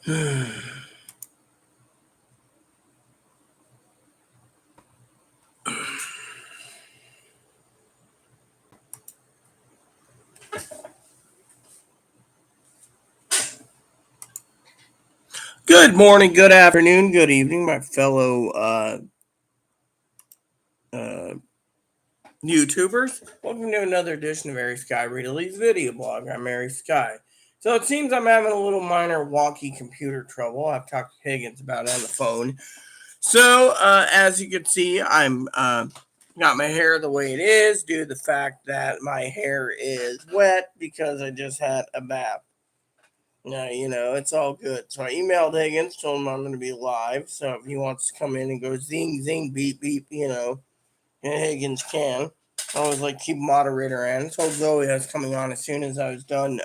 Good morning, good afternoon, good evening, my fellow uh, YouTubers. Welcome to another edition of Mary Sky Rita Lee's video blog. I'm Mary Sky. So it seems I'm having a little minor wonky computer trouble. I've talked to Higgins about it on the phone. So as you can see, I'm got my hair the way it is due to the fact that my hair is wet because I just had a bath. No, it's all good. So I emailed Higgins, told him I'm going to be live. So if he wants to come in and go zing, zing, beep, beep, and Higgins can. I always like keep moderator in. Told Zoe I was coming on as soon as I was done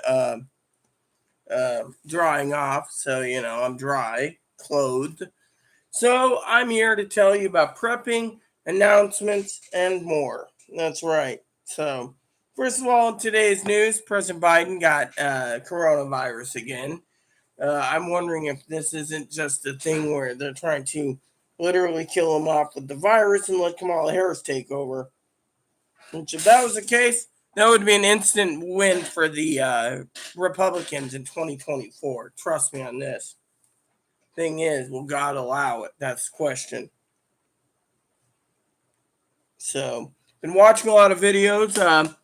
drying off. So, I'm dry, clothed. So I'm here to tell you about prepping, announcements, and more. That's right. So, first of all, in today's news, President Biden got coronavirus again. I'm wondering if this isn't just a thing where they're trying to literally kill him off with the virus and let Kamala Harris take over. Which, if that was the case, that would be an instant win for the Republicans in 2024. Trust me on this. Thing is, will God allow it? That's the question. So, been watching a lot of videos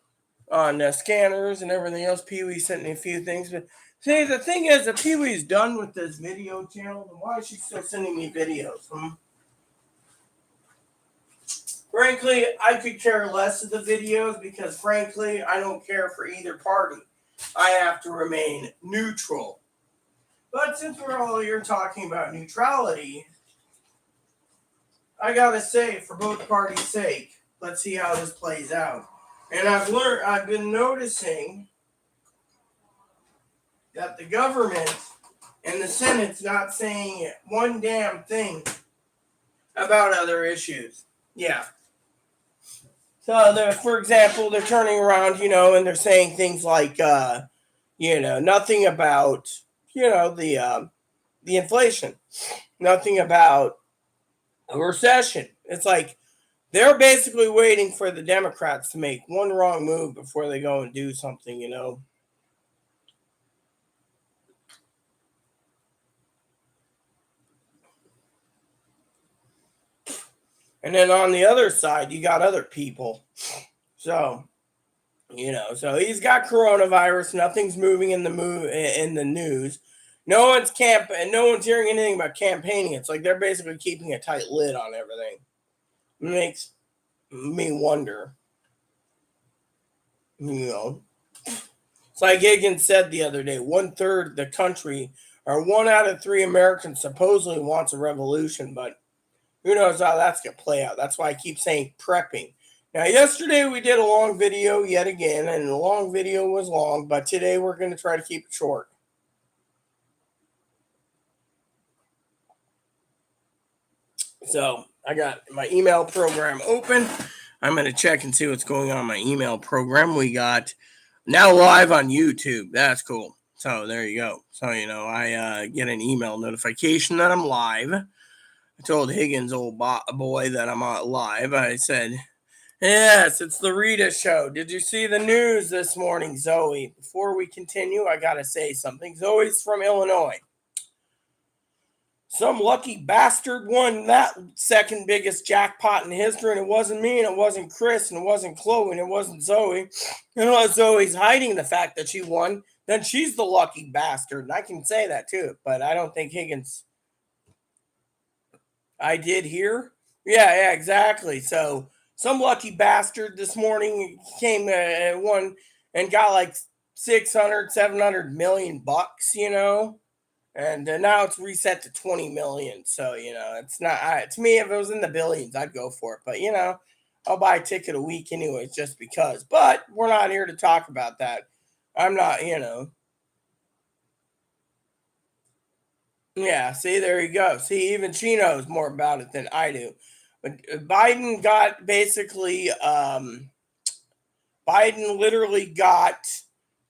on scanners and everything else. Pee Wee sent me a few things, but see, the thing is, if Pee Wee's done with this video channel, then why is she still sending me videos? Frankly, I could care less of the videos because, frankly, I don't care for either party. I have to remain neutral. But since we're all here talking about neutrality, I gotta say, for both parties' sake, let's see how this plays out. And I've been noticing that the government and the Senate's not saying one damn thing about other issues. Yeah. So, for example, they're turning around, and they're saying things like, nothing about, the inflation, nothing about a recession. It's like they're basically waiting for the Democrats to make one wrong move before they go and do something. And then on the other side, you got other people. So, so he's got coronavirus. Nothing's moving in the news. No one's hearing anything about campaigning. It's like they're basically keeping a tight lid on everything. It makes me wonder. It's like Higgins said the other day. 1/3 of the country, or 1 out of 3 Americans, supposedly wants a revolution, but who knows how that's going to play out. That's why I keep saying prepping. Now, yesterday we did a long video yet again, and the long video was long, but today we're going to try to keep it short. So, I got my email program open. I'm going to check and see what's going on in my email program. We got now live on YouTube. That's cool. So, there you go. So, I get an email notification that I'm live. I told Higgins, old boy, that I'm live. I said, yes, it's the Rita show. Did you see the news this morning, Zoe? Before we continue, I got to say something. Zoe's from Illinois. Some lucky bastard won that second biggest jackpot in history, and it wasn't me, and it wasn't Chris, and it wasn't Chloe, and it wasn't Zoe. Unless Zoe's hiding the fact that she won, then she's the lucky bastard. And I can say that too, but I don't think Higgins... I did hear? Yeah, exactly. So some lucky bastard this morning came won and got like 600, 700 million bucks, and now it's reset to 20 million. So, it's not, to me, if it was in the billions, I'd go for it. But, I'll buy a ticket a week anyways, just because. But we're not here to talk about that. I'm not. Yeah, see, there you go. See, even she knows more about it than I do. But Biden got basically, Biden literally got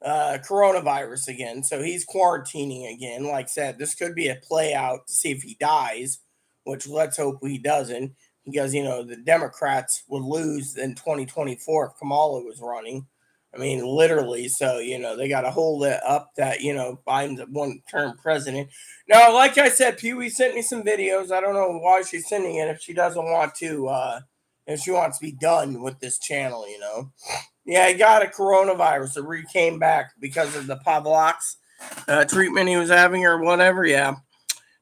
coronavirus again. So he's quarantining again. Like I said, this could be a play out to see if he dies, which let's hope he doesn't, because, the Democrats would lose in 2024 if Kamala was running. I mean, literally. So, they got to hold it up that, Biden's a one term president. Now, like I said, Pee Wee sent me some videos. I don't know why she's sending it if she doesn't want to, if she wants to be done with this channel. Yeah, he got a coronavirus. He came back because of the Pavlov's treatment he was having or whatever. Yeah.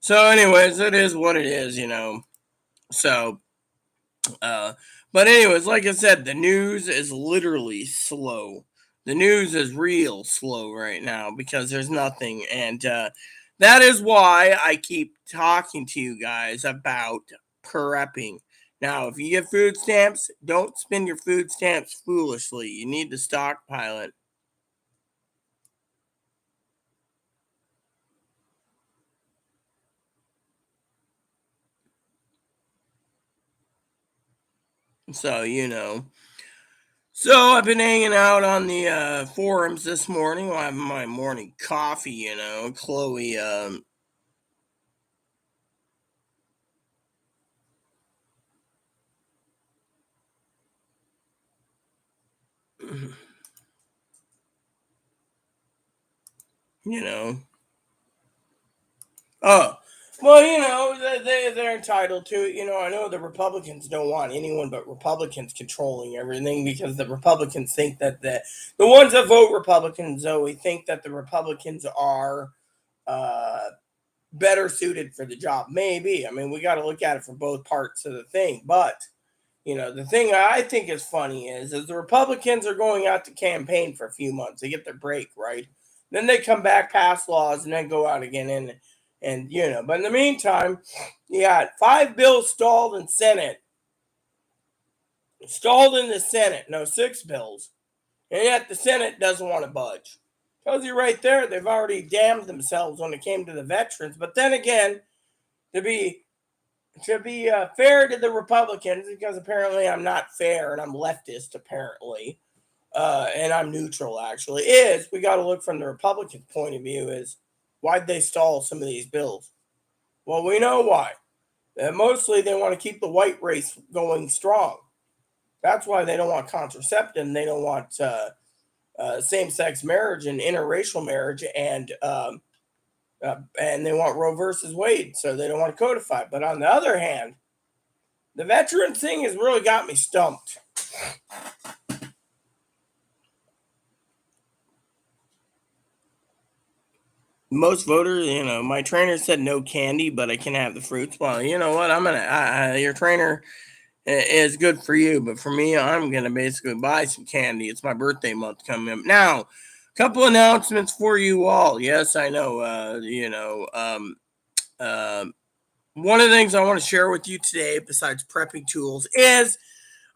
So, anyways, it is what it is. So, but anyways, like I said, the news is literally slow. The news is real slow right now because there's nothing. And that is why I keep talking to you guys about prepping. Now, if you get food stamps, don't spend your food stamps foolishly. You need to stockpile it. So, So I've been hanging out on the forums this morning while having my morning coffee, Chloe, you know. Oh, well, they're entitled to it. I know the Republicans don't want anyone but Republicans controlling everything because the Republicans think that the ones that vote Republicans, Zoe, think that the Republicans are better suited for the job. Maybe. I mean, we got to look at it from both parts of the thing. But, the thing I think is funny is the Republicans are going out to campaign for a few months. They get their break, right? Then they come back, pass laws, and then go out again. And but in the meantime, you got 5 bills stalled in Senate. Stalled in the Senate. No, 6 bills. And yet the Senate doesn't want to budge. Tells you right there, they've already damned themselves when it came to the veterans. But then again, to be fair to the Republicans, because apparently I'm not fair and I'm leftist, apparently, and I'm neutral, actually, is we got to look from the Republican point of view is why'd they stall some of these bills? Well, we know why. Mostly they want to keep the white race going strong. That's why they don't want contraception. They don't want same-sex marriage and interracial marriage, and they want Roe versus Wade, so they don't want to codify. But on the other hand, the veteran thing has really got me stumped. Most voters, my trainer said no candy, but I can have the fruits. Well, you know what? Your trainer is good for you, but for me, I'm gonna basically buy some candy. It's my birthday month coming up now. Couple announcements for you all. Yes, I know. One of the things I want to share with you today, besides prepping tools, is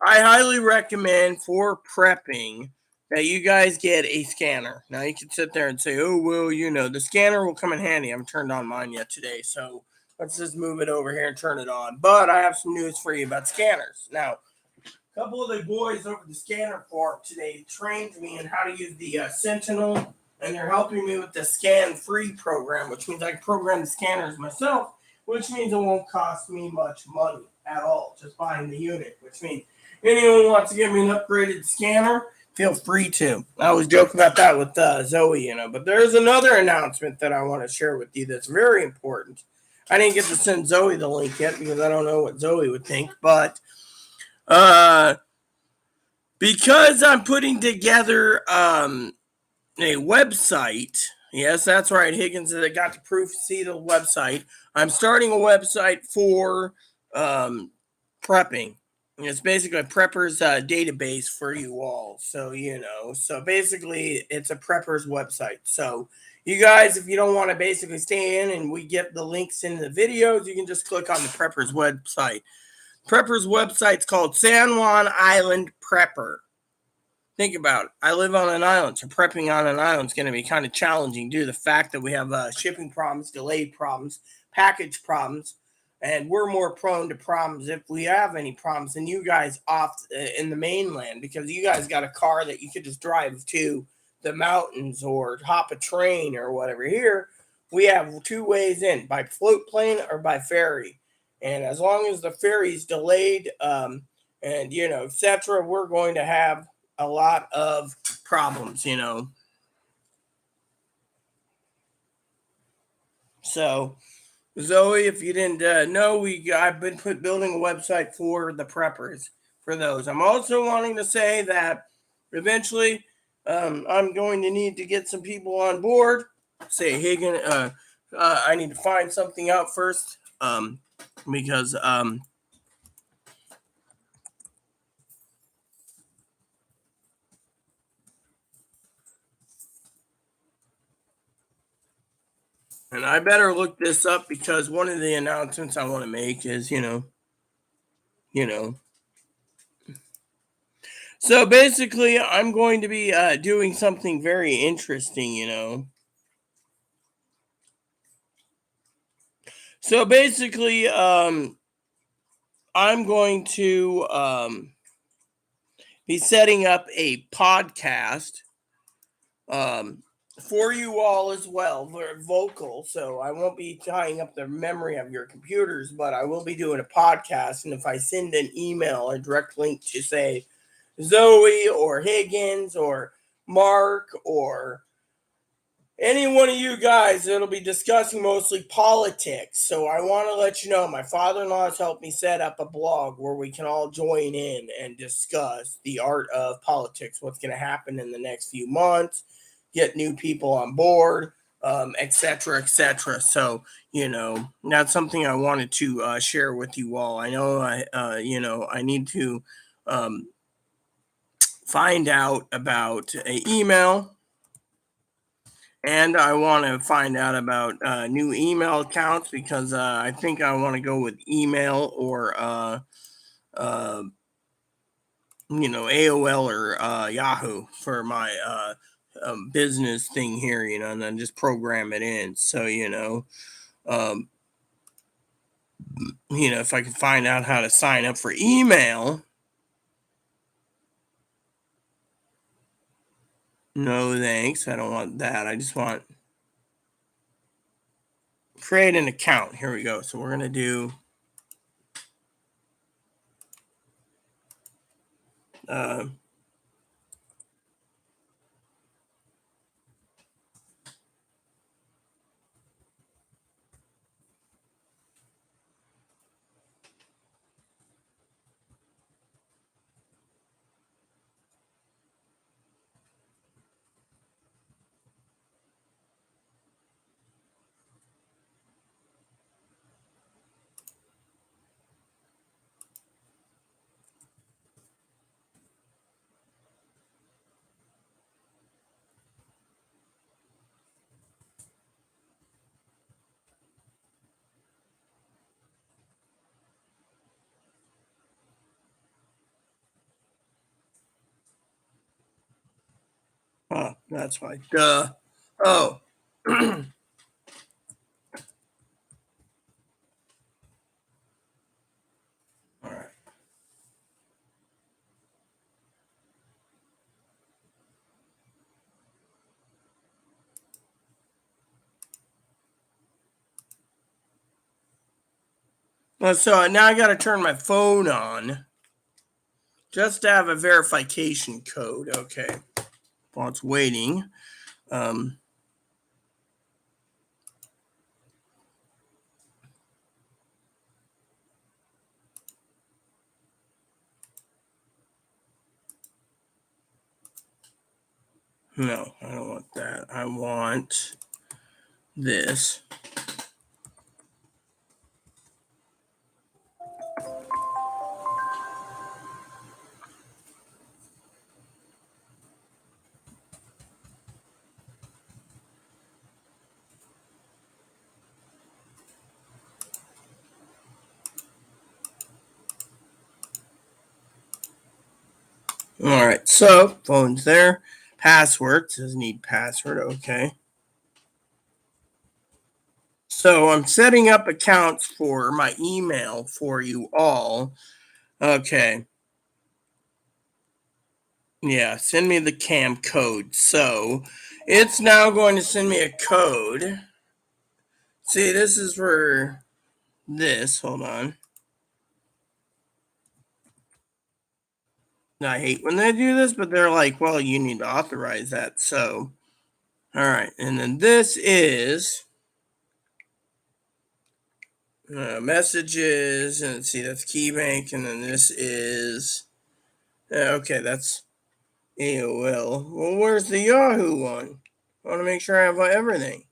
I highly recommend for prepping that you guys get a scanner. Now you can sit there and say, "Oh well, the scanner will come in handy." I haven't turned on mine yet today, so let's just move it over here and turn it on. But I have some news for you about scanners. Now, a couple of the boys over the scanner forum today trained me in how to use the Sentinel, and they're helping me with the Scan Free program, which means I can program the scanners myself, which means it won't cost me much money at all, just buying the unit, which means anyone who wants to give me an upgraded scanner, feel free to. I was joking about that with Zoe, but there's another announcement that I want to share with you that's very important. I didn't get to send Zoe the link yet because I don't know what Zoe would think, but because I'm putting together a website, yes, that's right, Higgins, that got the proof, see the website. I'm starting a website for prepping. It's basically a prepper's database for you all. So, so basically it's a prepper's website. So you guys, if you don't want to basically stay in and we get the links in the videos, you can just click on the prepper's website. Prepper's website's called San Juan Island Prepper. Think about it. I live on an island, so prepping on an island is going to be kind of challenging due to the fact that we have shipping problems, delayed problems, package problems, and we're more prone to problems if we have any problems than you guys off in the mainland because you guys got a car that you could just drive to the mountains or hop a train or whatever. Here, we have two ways in: by float plane or by ferry. And as long as the ferry's delayed, and etc., we're going to have a lot of problems. So, Zoe, if you didn't know, I've been building a website for the preppers for those. I'm also wanting to say that eventually, I'm going to need to get some people on board. Say, Hagen, I need to find something out first, because and I better look this up because one of the announcements I want to make is, you know. So basically, I'm going to be doing something very interesting. So basically, I'm going to be setting up a podcast um, for you all as well. They're vocal, so I won't be tying up the memory of your computers, but I will be doing a podcast. And if I send an email or direct link to, say, Zoe or Higgins or Mark or any one of you guys, it'll be discussing mostly politics. So I want to let you know my father-in-law has helped me set up a blog where we can all join in and discuss the art of politics, what's going to happen in the next few months, get new people on board, etc., etc. So that's something I wanted to share with you all. I know I need to um, find out about an email, and I want to find out about new email accounts because I think I want to go with email or uh, AOL or Yahoo for my business thing here, and then just program it in. So um, if I can find out how to sign up for email. No thanks, I don't want that. I just want create an account. Here we go. So we're gonna do uh, that's why. Duh. Oh. All right. Well, so now I got to turn my phone on just to have a verification code. Okay. While it's waiting. Um, no, I don't want that. I want this. All right. So phone's there. Password says need password. Okay. So I'm setting up accounts for my email for you all. Okay. Yeah, send me the cam code. So it's now going to send me a code. See, this is for this. Hold on. I hate when they do this, but they're like, well, you need to authorize that. So, all right. And then this is messages. And see, that's KeyBank. And then this is, okay, that's AOL. Well, where's the Yahoo one? I want to make sure I have everything.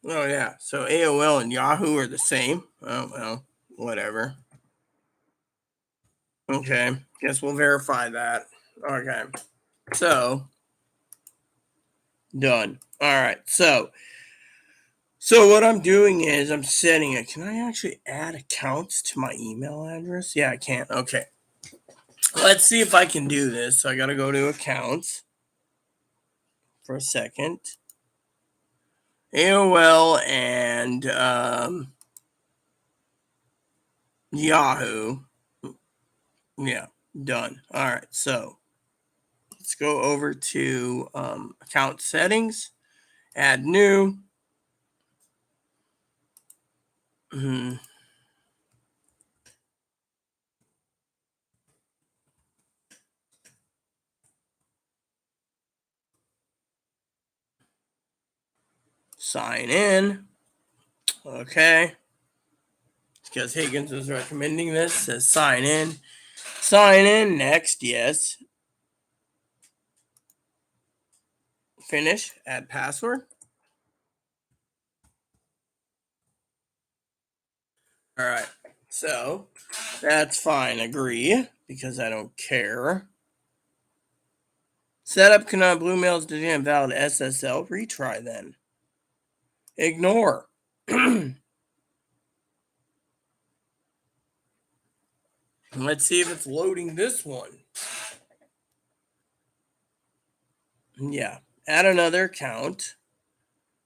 Oh, yeah. So AOL and Yahoo are the same. Oh, well, whatever. Okay. Guess we'll verify that. Okay. So, done. All right. So what I'm doing is I'm setting it. Can I actually add accounts to my email address? Yeah, I can. Okay. Let's see if I can do this. So I got to go to accounts for a second. AOL and Yahoo. Yeah, done. All right. So let's go over to account settings, add new. Sign in. Okay. Because Higgins was recommending this. Says sign in. Sign in. Next. Yes. Finish. Add password. All right. So that's fine. Agree. Because I don't care. Setup cannot blue mails did invalid SSL. Retry then. Ignore. Let's see if it's loading this one. Yeah. Add another account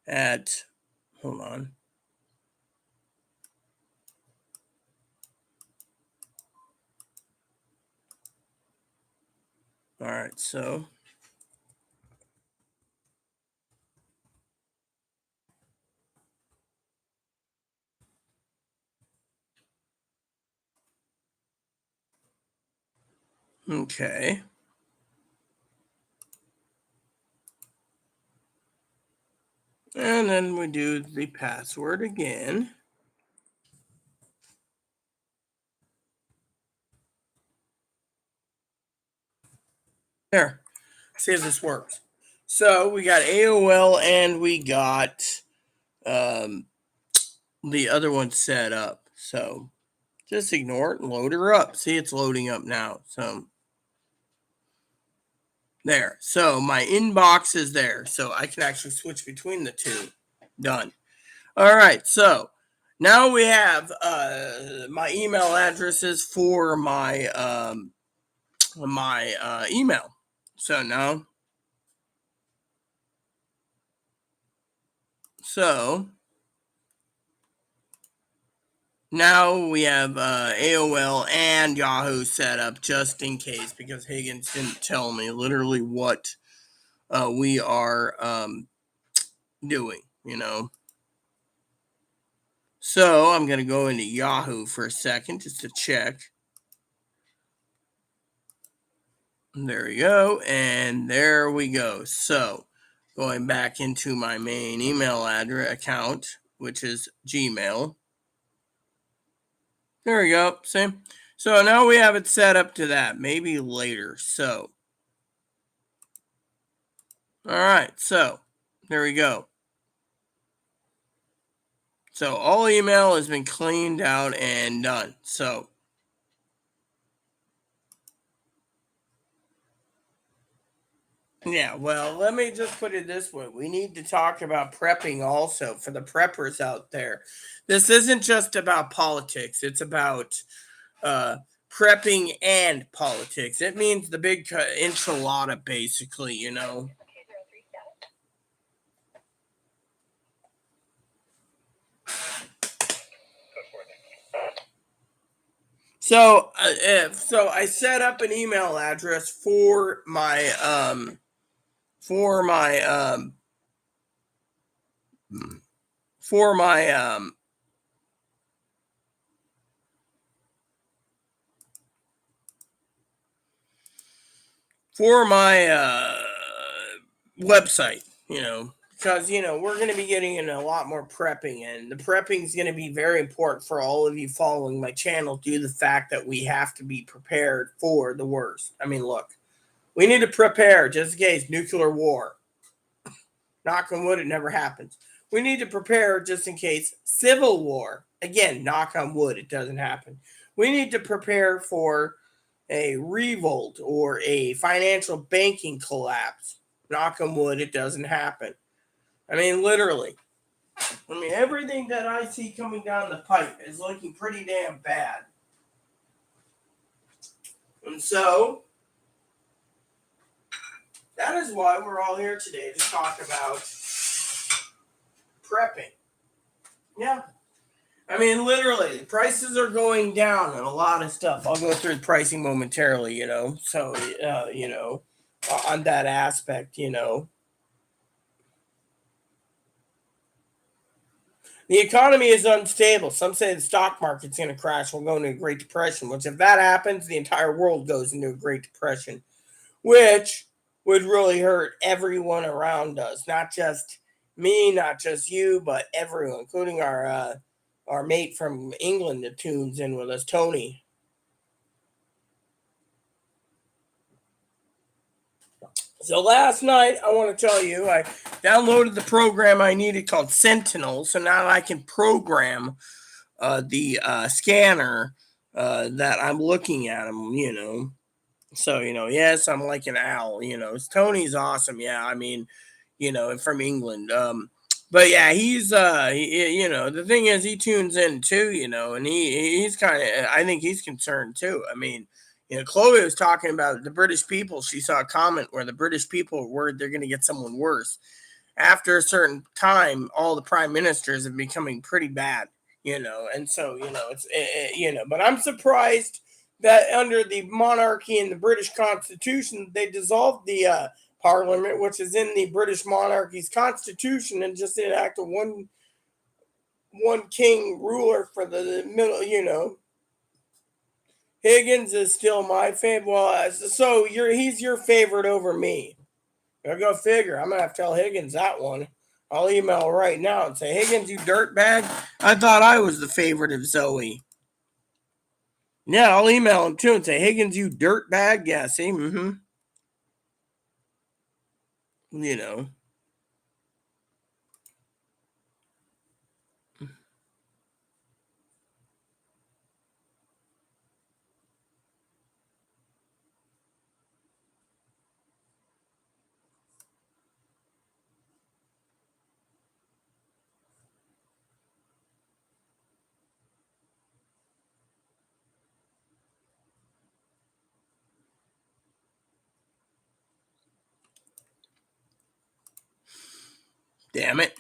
at, hold on. All right. So, okay. And then we do the password again. There. See if this works. So we got AOL and we got um, the other one set up. So just ignore it and load her up. See, it's loading up now. So there. So my inbox is there. So I can actually switch between the two. Done. All right. So now we have my email addresses for my email. So now, now we have AOL and Yahoo set up just in case because Higgins didn't tell me literally what we are doing, you know. So I'm going to go into Yahoo for a second just to check. There we go. And there we go. So going back into my main email address account, which is Gmail. There we go. Same. So now we have it set up to that. Maybe later. So, all right. So there we go. So all email has been cleaned out and done. So yeah, well, let me just put it this way. We need to talk about prepping also for the preppers out there. This isn't just about politics. It's about uh, prepping and politics. It means the big enchilada, basically, you know. So I set up an email address for for my um for my for my website, because we're going to be getting in a lot more prepping, and the prepping is going to be very important for all of you following my channel due to the fact that we have to be prepared for the worst. I mean, look, we need to prepare just in case nuclear war. Knock on wood, it never happens. We need to prepare just in case civil war. Again, knock on wood, it doesn't happen. We need to prepare for a revolt or a financial banking collapse. Knock on wood, it doesn't happen. I mean, literally. I mean, everything that I see coming down the pipe is looking pretty damn bad. And so, that is why we're all here today to talk about prepping. Yeah. I mean, literally, prices are going down on a lot of stuff. I'll go through the pricing momentarily, So, on that aspect, The economy is unstable. Some say the stock market's going to crash. We'll go into a Great Depression, which, if that happens, the entire world goes into a Great Depression, which would really hurt everyone around us. Not just me, not just you, but everyone, including our mate from England that tunes in with us, Tony. So last night, I want to tell you, I downloaded the program I needed called Sentinel. So now I can program the scanner that I'm looking at them. So, yes, I'm like an owl, Tony's awesome. Yeah, I mean, from England. But yeah, he's the thing is he tunes in too, and he's kind of, I think he's concerned too. I mean, Chloe was talking about the British people. She saw a comment where the British people are worried they're going to get someone worse. After a certain time, all the prime ministers are becoming pretty bad, and so, but I'm surprised that under the monarchy and the British Constitution, they dissolved the Parliament, which is in the British monarchy's constitution, and just enact a one king ruler for the middle. Higgins is still my favorite. Well, so he's your favorite over me. I go figure. I'm gonna have to tell Higgins that one. I'll email right now and say, Higgins, you dirtbag. I thought I was the favorite of Zoe. Yeah, I'll email him too and say, Higgins, you dirtbag. Yeah, see, You know. Damn it.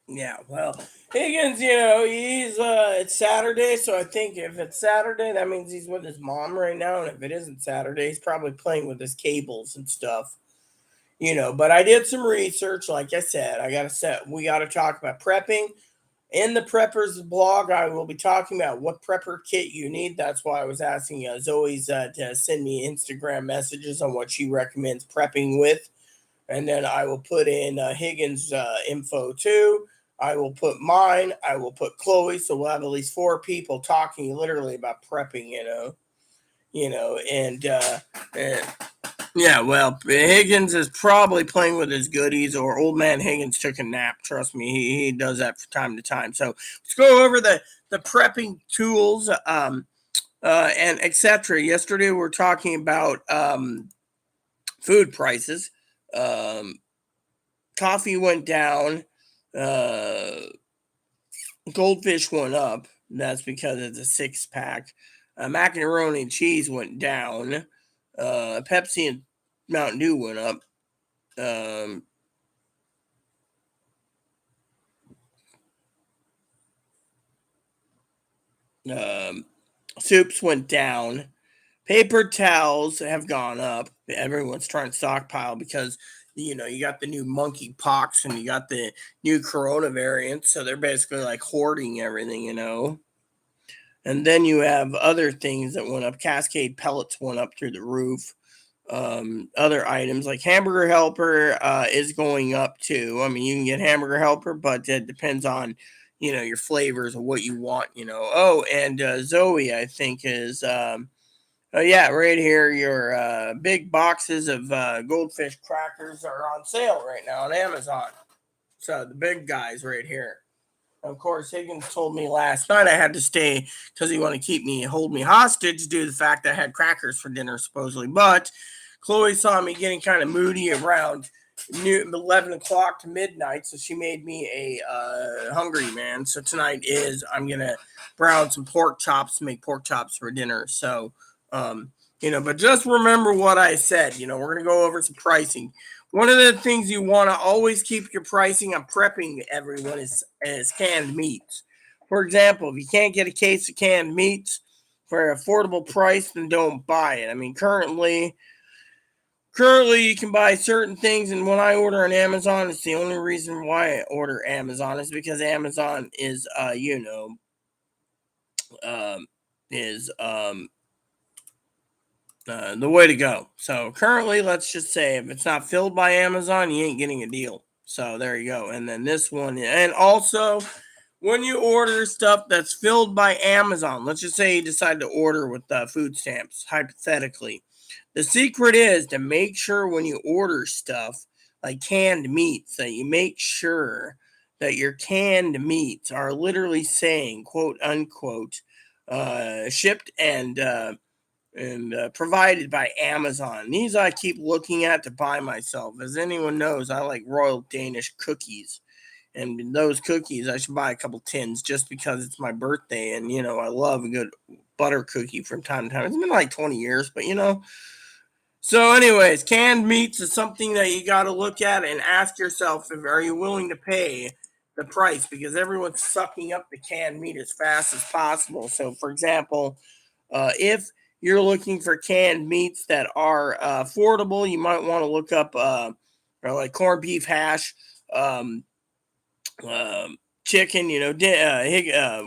Yeah, well, Higgins, he's it's Saturday, so I think if it's Saturday, that means he's with his mom right now, and if it isn't Saturday, he's probably playing with his cables and stuff. But I did some research, like I said. We gotta talk about prepping. In the Preppers blog, I will be talking about what prepper kit you need. That's why I was asking Zoe's to send me Instagram messages on what she recommends prepping with. And then I will put in Higgins' info too. I will put mine. I will put Chloe. So we'll have at least 4 people talking literally about prepping, and yeah, well, Higgins is probably playing with his goodies, or old man Higgins took a nap. Trust me, he does that from time to time. So let's go over the prepping tools and etc. Yesterday we were talking about food prices. Coffee went down. Goldfish went up. That's because it's a 6-pack. Macaroni and cheese went down. Pepsi and Mountain Dew went up. Soups went down. Paper towels have gone up. Everyone's trying to stockpile because you got the new monkey pox and you got the new corona variant, so they're basically like hoarding everything. And then you have other things that went up. Cascade pellets went up through the roof. Other items like hamburger helper is going up too. I mean, you can get hamburger helper, but it depends on your flavors and what you want. Oh, and Zoe, I think, is oh yeah, right here. Your big boxes of goldfish crackers are on sale right now on Amazon. So the big guys right here. Of course, Higgins told me last night I had to stay because he wanted to hold me hostage due to the fact that I had crackers for dinner, supposedly. But Chloe saw me getting kind of moody around 11 o'clock to midnight, so she made me a hungry man. So tonight I'm going to brown some pork chops, make pork chops for dinner. So, but just remember what I said. We're going to go over some pricing. One of the things you want to always keep your pricing on prepping everyone is canned meats. For example, if you can't get a case of canned meats for an affordable price, then don't buy it. I mean, currently you can buy certain things, and when I order on Amazon, it's the only reason why I order Amazon is because Amazon is, is the way to go. So currently, let's just say if it's not filled by Amazon, you ain't getting a deal. So there you go. And then this one, and also when you order stuff that's filled by Amazon, let's just say you decide to order with food stamps, hypothetically. The secret is to make sure when you order stuff like canned meats that you make sure that your canned meats are literally saying, quote unquote, shipped and provided by Amazon. These I keep looking at to buy myself. As anyone knows, I like Royal Danish cookies. And those cookies, I should buy a couple tins just because it's my birthday. And, I love a good butter cookie from time to time. It's been like 20 years, but, So, anyways, canned meats is something that you got to look at and ask yourself, are you willing to pay the price? Because everyone's sucking up the canned meat as fast as possible. So, for example, if you're looking for canned meats that are affordable, you might want to look up like corned beef hash, chicken.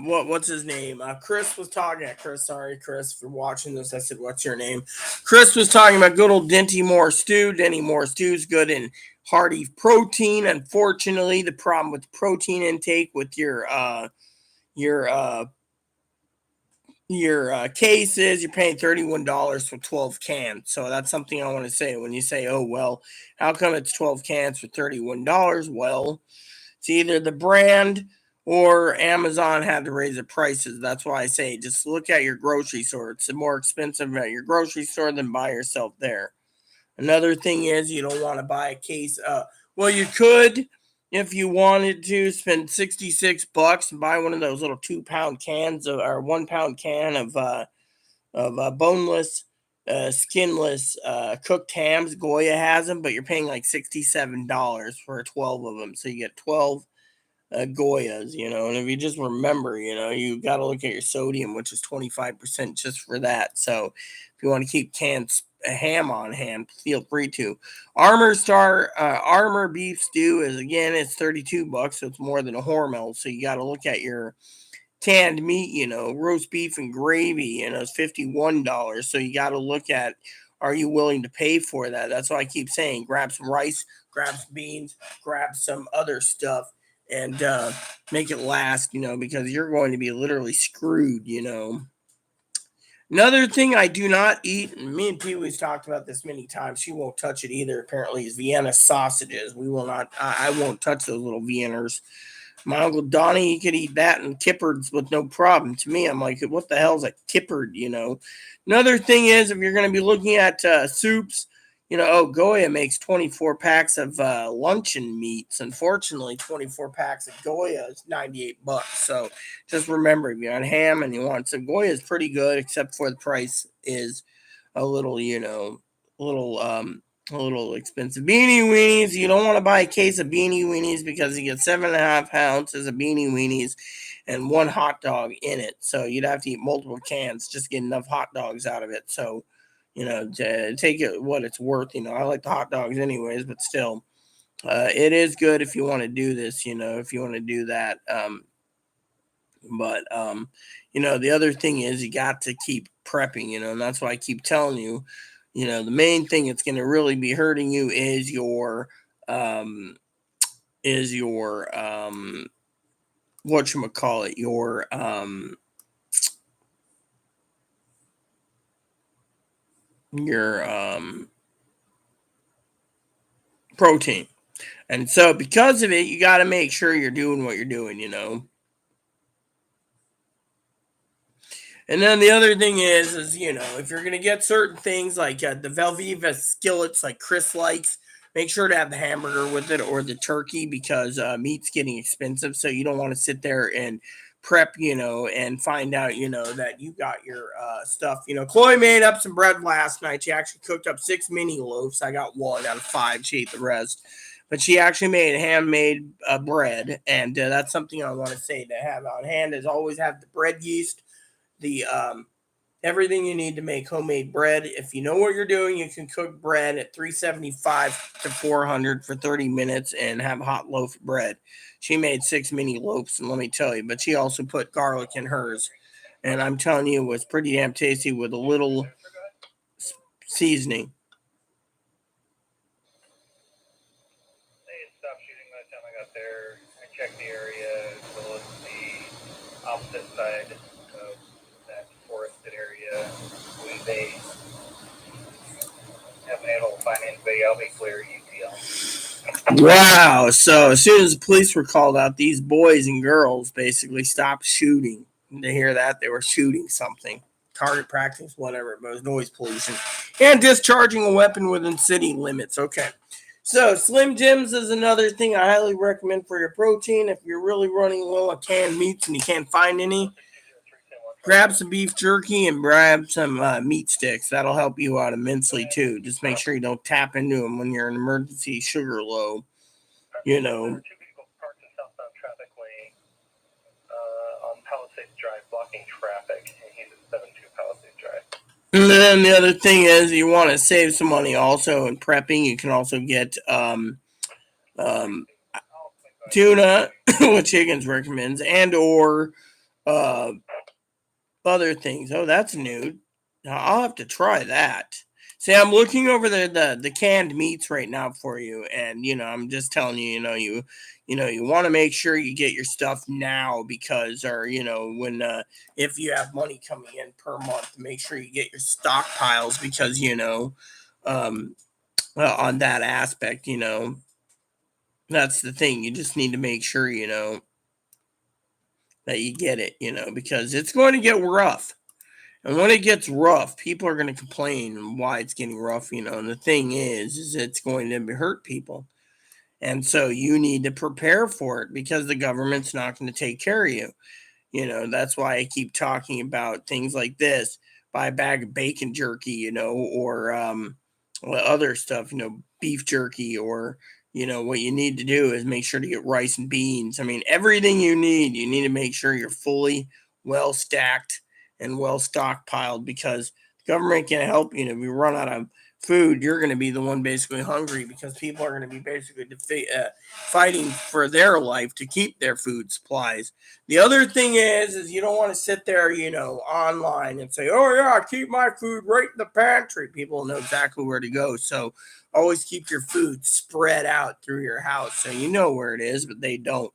What's his name? Chris was talking. Chris, sorry, Chris, for watching this. I said, "What's your name?" Chris was talking about good old Dinty Moore stew. Denny Moore stew is good and hearty protein. Unfortunately, the problem with protein intake with your cases, you're paying $31 for 12 cans. So that's something I want to say. When you say, oh, well, how come it's 12 cans for $31? Well, it's either the brand or Amazon had to raise the prices. That's why I say just look at your grocery store. It's more expensive at your grocery store than buy yourself there. Another thing is you don't want to buy a case. Well, you could if you wanted to spend $66 and buy one of those little 2-pound cans or 1-pound can of boneless, skinless cooked hams. Goya has them, but you're paying like $67 for 12 of them. So you get 12 Goyas, and if you just remember, you got to look at your sodium, which is 25% just for that. So if you want to keep cans ham on hand, feel free to. Armor beef stew is again, it's $32, so it's more than a Hormel. So you got to look at your canned meat, roast beef and gravy, it's $51. So you got to look at, are you willing to pay for that? That's why I keep saying, grab some rice, grab some beans, grab some other stuff, and make it last, because you're going to be literally screwed. Another thing I do not eat, and me and Pee Wee's talked about this many times, she won't touch it either, apparently, is Vienna sausages. We will not, I won't touch those little Vienners. My Uncle Donnie, he could eat that and kippards with no problem. To me, I'm like, what the hell is a kippard, Another thing is, if you're going to be looking at soups, Goya makes 24 packs of luncheon meats. Unfortunately, 24 packs of Goya is $98. So just remember, if you're on ham and you want some, Goya is pretty good, except for the price is a little, a little expensive. Beanie Weenies, you don't want to buy a case of Beanie Weenies because you get 7.5 ounces of Beanie Weenies. and one hot dog in it. So you'd have to eat multiple cans just get enough hot dogs out of it. So, to take it what it's worth. I like the hot dogs anyways, but still, it is good if you want to do this. If you want to do that. But the other thing is you got to keep prepping, and that's why I keep telling you, the main thing that's going to really be hurting you is your whatchamacallit, your protein. And so because of it, you got to make sure you're doing what you're doing. And then the other thing is if you're gonna get certain things like the Velveeta skillets, like Chris likes, make sure to have the hamburger with it or the turkey because meat's getting expensive. So you don't want to sit there and prep, and find out, that you got your stuff. Chloe made up some bread last night. She actually cooked up 6 mini loaves. I got 1 out of 5. She ate the rest. But she actually made handmade bread, and that's something I want to say to have on hand is always have the bread yeast, the everything you need to make homemade bread. If you know what you're doing, you can cook bread at 375 to 400 for 30 minutes and have hot loaf of bread. She made 6 mini loaves, and let me tell you, but she also put garlic in hers. And I'm telling you, it was pretty damn tasty with a little seasoning. They had stopped shooting by the time I got there. I checked the area as well as the opposite side of that forested area. They haven't been able to find anybody. I'll be clear UTL. Wow. So as soon as the police were called out, these boys and girls basically stopped shooting. To hear that, they were shooting something. Target practice, whatever, but it was noise pollution. And discharging a weapon within city limits. Okay. So Slim Jims is another thing I highly recommend for your protein. If you're really running low on canned meats and you can't find any, grab some beef jerky and grab some meat sticks. That'll help you out immensely too. Just make sure you don't tap into them when you're in emergency sugar low. There were 2 people parked in southbound traffic lane on Palisades Drive, blocking traffic, and he's at 72 Palisades Drive. And then the other thing is you want to save some money also in prepping. You can also get tuna, what Higgins recommends, and or other things. Oh, that's new. I'll have to try that. See, I'm looking over the canned meats right now for you, and I'm just telling you, you want to make sure you get your stuff now because, or when if you have money coming in per month, make sure you get your stockpiles because on that aspect, that's the thing. You just need to make sure that you get it, because it's going to get rough. And when it gets rough, people are going to complain why it's getting rough, and the thing is it's going to hurt people. And so you need to prepare for it because the government's not going to take care of you. That's why I keep talking about things like this. Buy a bag of bacon jerky, or other stuff, beef jerky, or, what you need to do is make sure to get rice and beans. I mean, everything you need to make sure you're fully well stacked and well stockpiled because the government can't help you. If you run out of food, you're going to be the one basically hungry because people are going to be basically fighting for their life to keep their food supplies. The other thing is you don't want to sit there, online and say, oh yeah, I keep my food right in the pantry. People know exactly where to go. So always keep your food spread out through your house. So you know where it is, but they don't.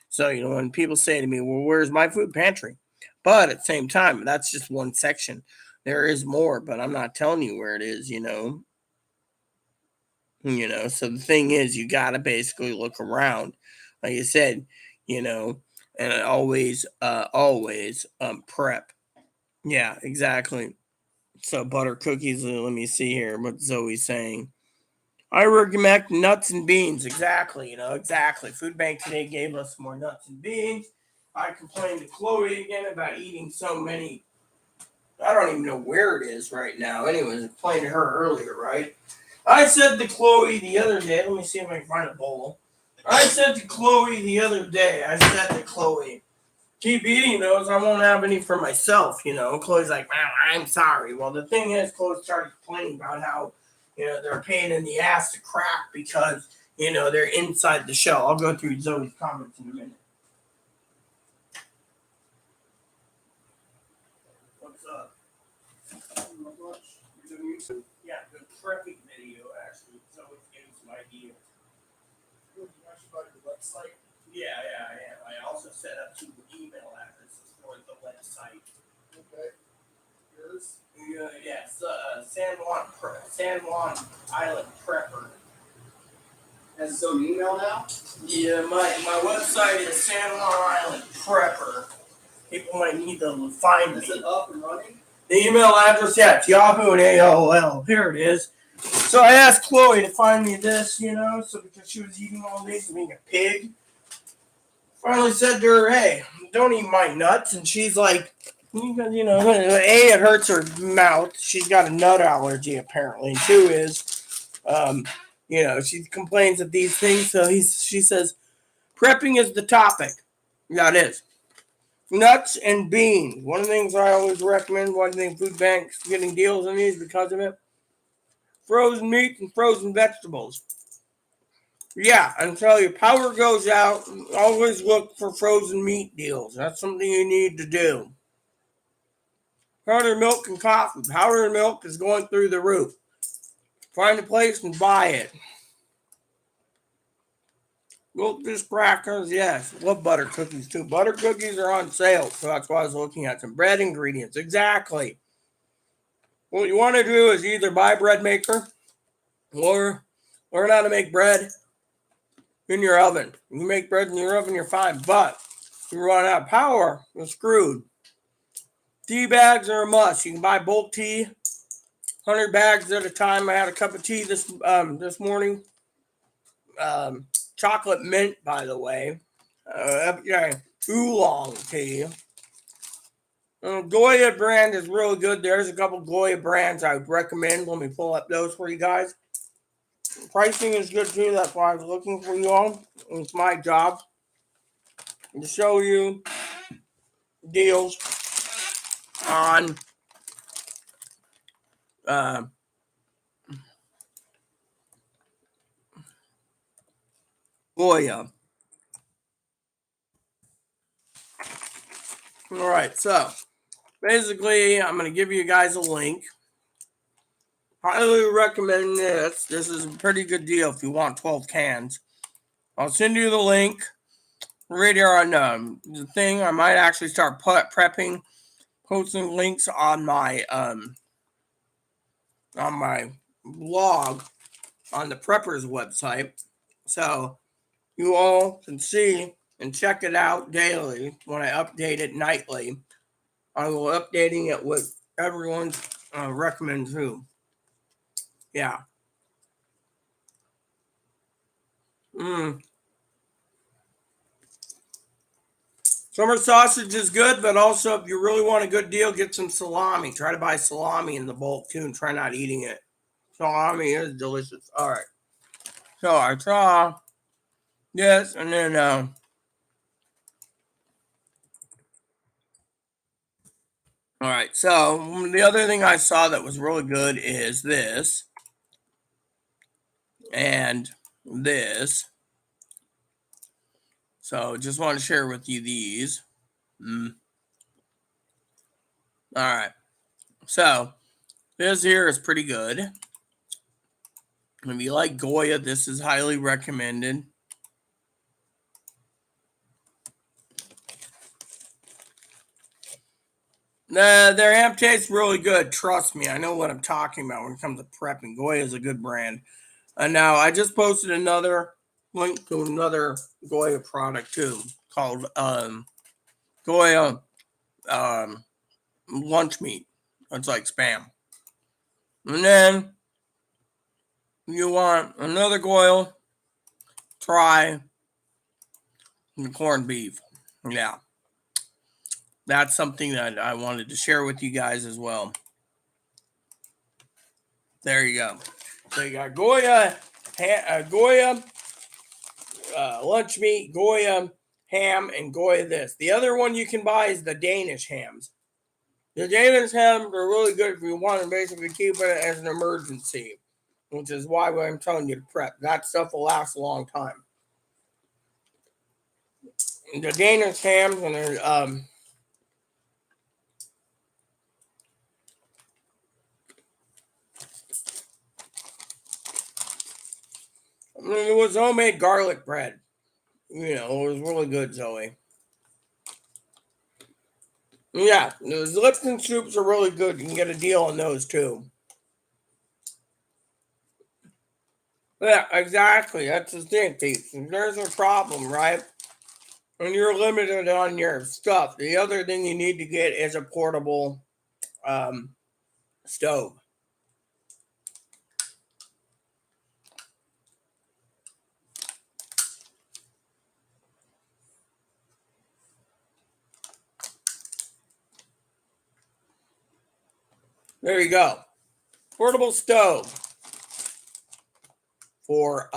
So, when people say to me, well, where's my food pantry? But at the same time, that's just one section. There is more, but I'm not telling you where it is, So the thing is, you got to basically look around. Like I said, and always prep. Yeah, exactly. So butter cookies, let me see here what Zoe's saying. I recommend nuts and beans. Exactly, exactly. Food Bank today gave us more nuts and beans. I complained to Chloe again about eating so many. I don't even know where it is right now. Anyways, I complained to her earlier, right? I said to Chloe the other day, let me see if I can find a bowl. I said to Chloe, keep eating those, I won't have any for myself, you know. Chloe's like, well, I'm sorry. Well, the thing is, Chloe started complaining about how, you know, they're a pain in the ass to crack because, you know, they're inside the shell. I'll go through Zoe's comments in a minute. What's up? Not much. You're doing YouTube? Yeah, good prepping video, actually. Zoe's getting some ideas. You actually got your website? Yeah, I am. I also set up 2 email addresses for the website. Okay. Yours? Yes, San Juan Island Prepper. Has its own email now? Yeah, my website is San Juan Island Prepper. People might need to find me. Is it up and running? The email address, yeah, it's Yahoo and AOL. Here it is. So I asked Chloe to find me this, you know, so because she was eating all these, being a pig. Finally said to her, hey, don't eat my nuts. And she's like, you know, A, it hurts her mouth. She's got a nut allergy, apparently. And 2 is, you know, she complains of these things. So she says, prepping is the topic. Yeah, it is. Nuts and beans. One of the things I always recommend, one thing food banks getting deals on these because of it. Frozen meats and frozen vegetables. Yeah, until your power goes out, always look for frozen meat deals. That's something you need to do. Powdered milk and coffee. Powdered milk is going through the roof. Find a place and buy it. Goldfish crackers, yes. Love butter cookies too. Butter cookies are on sale, so that's why I was looking at some bread ingredients. Exactly. What you want to do is either buy a bread maker or learn how to make bread in your oven. You make bread in your oven, you're fine. But if you run out of power, you're screwed. Tea bags are a must. You can buy bulk tea, 100 bags at a time. I had a cup of tea this morning. Chocolate mint, by the way. Oolong tea. Goya brand is really good. There's a couple Goya brands I would recommend. Let me pull up those for you guys. Pricing is good too. That's why I was looking for you all. It's my job to show you deals on Goya. All right, so basically, I'm going to give you guys a link. Highly recommend this. This is a pretty good deal if you want 12 cans. I'll send you the link right here on the thing. I might actually start prepping, posting links on my blog on the Preppers website, so you all can see and check it out daily when I update it nightly. I will updating it with everyone recommends who. Yeah. Summer sausage is good, but also if you really want a good deal, get some salami. Try to buy salami in the bulk too and try not eating it. Salami is delicious. All right. So I saw this and then all right. So the other thing I saw that was really good is this and this. So just want to share with you these. All right. So this here is pretty good. If you like Goya, this is highly recommended. Their ham tastes really good. Trust me, I know what I'm talking about when it comes to prepping. Goya is a good brand. And now I just posted another link to another Goya product too, called Goya lunch meat. It's like Spam. And then you want another Goya, try the corned beef. Yeah. That's something that I wanted to share with you guys as well. There you go. So you got Goya lunch meat, Goya ham and Goya this. The other one you can buy is the Danish hams. The Danish hams are really good if you want to basically keep it as an emergency, which is why I'm telling you to prep. That stuff will last a long time. The Danish hams and they're it was homemade garlic bread. It was really good, Zoe. Yeah, those Lipton soups are really good. You can get a deal on those too. Yeah, exactly. That's the thing, peeps. There's a problem, right? And you're limited on your stuff. The other thing you need to get is a portable stove. There you go. Portable stove for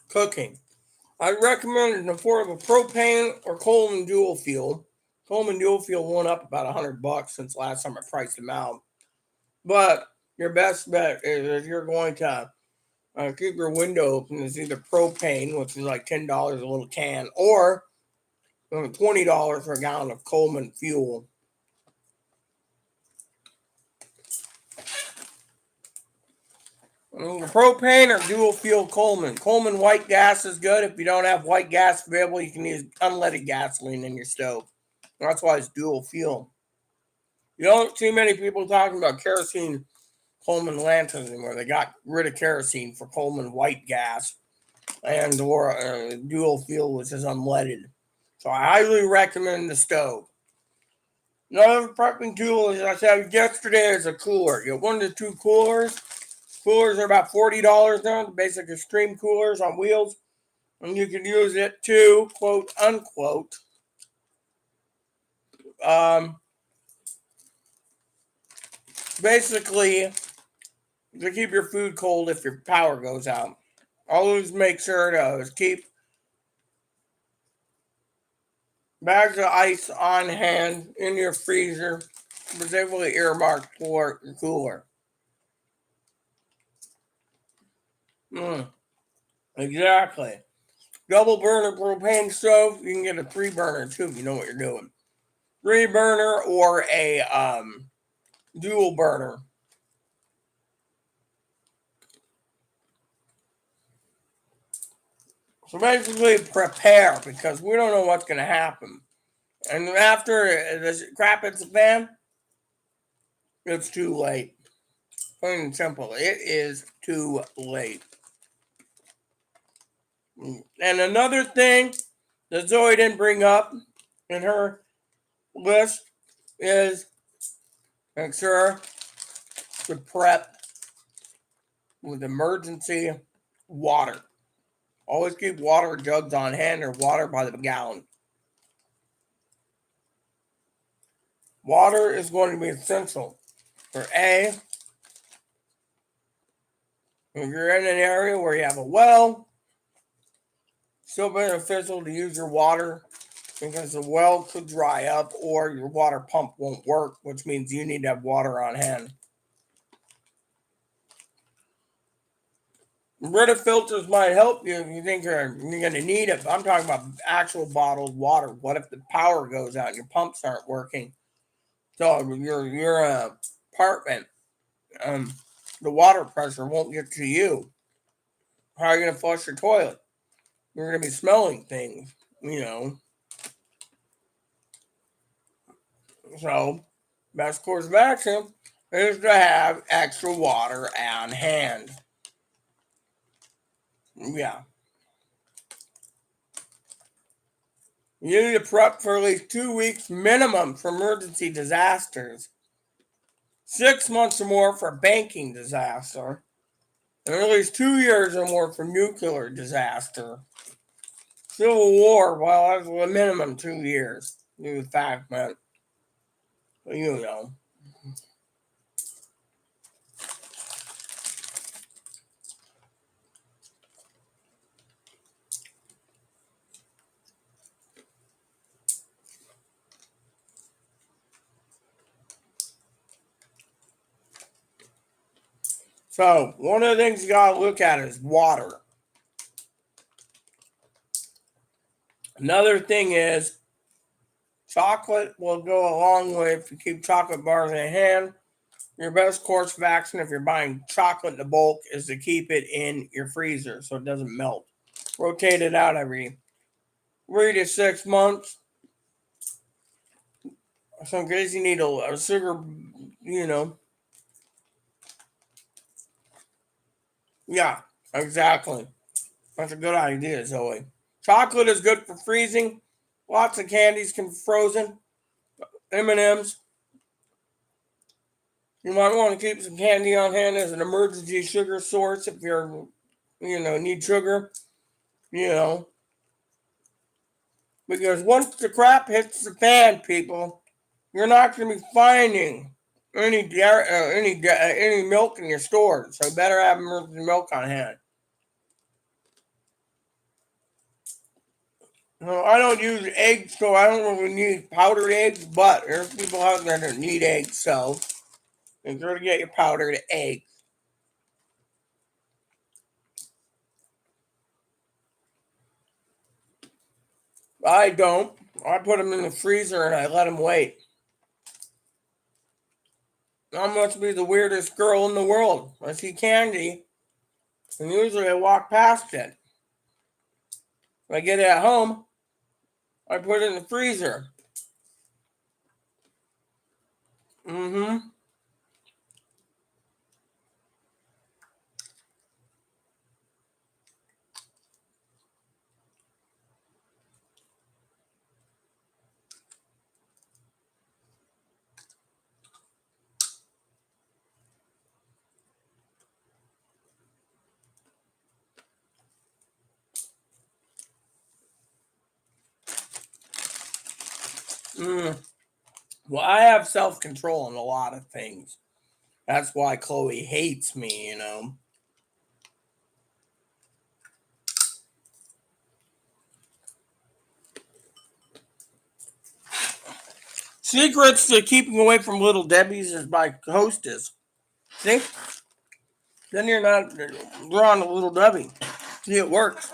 cooking. I recommend an affordable propane or Coleman dual fuel. Coleman dual fuel went up about $100 since last time I priced them out. But your best bet is if you're going to keep your window open, is either propane, which is like $10 a little can, or $20 for a gallon of Coleman fuel. Propane or dual fuel Coleman. Coleman white gas is good. If you don't have white gas available, you can use unleaded gasoline in your stove. That's why it's dual fuel. You don't see many people talking about kerosene Coleman lanterns anymore. They got rid of kerosene for Coleman white gas and or dual fuel, which is unleaded. So I highly recommend the stove. Another prepping tool, as I said yesterday, is a cooler. You get 1 to 2 coolers. Coolers are about $40 now, the basic extreme coolers on wheels. And you can use it to, quote unquote, basically to keep your food cold if your power goes out. Always make sure to keep bags of ice on hand in your freezer, specifically earmarked for your cooler. Exactly. Double burner propane stove. You can get a 3 burner too if you know what you're doing. 3 burner or a dual burner. So basically prepare, because we don't know what's going to happen. And after this crap hits the fan, it's too late. Plain and simple. It is too late. And another thing that Zoe didn't bring up in her list is make sure to prep with emergency water. Always keep water jugs on hand or water by the gallon. Water is going to be essential for if you're in an area where you have a well, still beneficial to use your water because the well could dry up or your water pump won't work, which means you need to have water on hand. Rita filters might help you if you think you're going to need it. But I'm talking about actual bottled water. What if the power goes out and your pumps aren't working? So your apartment, the water pressure won't get to you. How are you going to flush your toilet? You're going to be smelling things, So, best course of action is to have extra water on hand. Yeah. You need to prep for at least 2 weeks minimum for emergency disasters, 6 months or more for banking disaster, and at least 2 years or more for nuclear disaster. Civil War, well, that's a minimum 2 years. Due to the fact that, you know. So one of the things you gotta look at is water. Another thing is chocolate will go a long way if you keep chocolate bars in hand. Your best course of action if you're buying chocolate in bulk is to keep it in your freezer so it doesn't melt. Rotate it out every 3 to 6 months. So in case you need a sugar, Yeah, exactly. That's a good idea, Zoe. Chocolate is good for freezing. Lots of candies can be frozen. M&Ms. You might want to keep some candy on hand as an emergency sugar source if you're, need sugar. You know, because once the crap hits the fan, people, you're not going to be finding any milk in your stores. So better have emergency milk on hand. No, I don't use eggs, so I don't really need powdered eggs, but there's people out there that need eggs, so you're going to get your powdered eggs. I don't. I put them in the freezer and I let them wait. I must be the weirdest girl in the world. I see candy, and usually I walk past it. If I get it at home, I put it in the freezer. Mm-hmm. Well, I have self-control in a lot of things. That's why Chloe hates me. Secrets to keeping away from Little Debbie's is by Hostess. See? Then you're not drawn to Little Debbie. See, it works.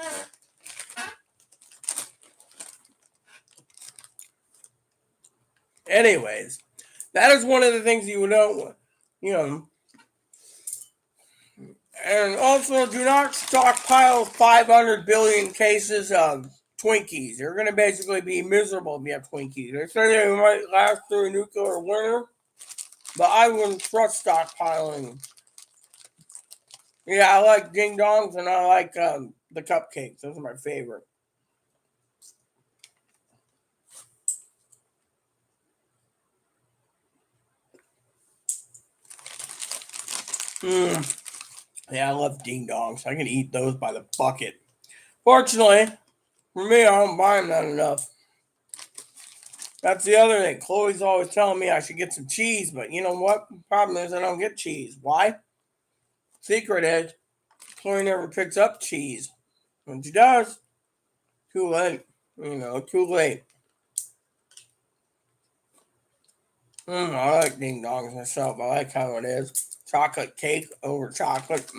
Anyways, that is one of the things you don't, you know. And also, do not stockpile 500 billion cases of Twinkies. You're going to basically be miserable if you have Twinkies. They say they might last through a nuclear winter, but I wouldn't trust stockpiling. Yeah, I like ding dongs and I like the cupcakes. Those are my favorite. Yeah, I love ding dongs. I can eat those by the bucket. Fortunately, for me, I don't buy them that enough. That's the other thing. Chloe's always telling me I should get some cheese, but you know what? The problem is I don't get cheese. Why? Secret is Chloe never picks up cheese. When she does, too late. Too late. I like ding dongs myself. I like how it is. Chocolate cake over chocolate.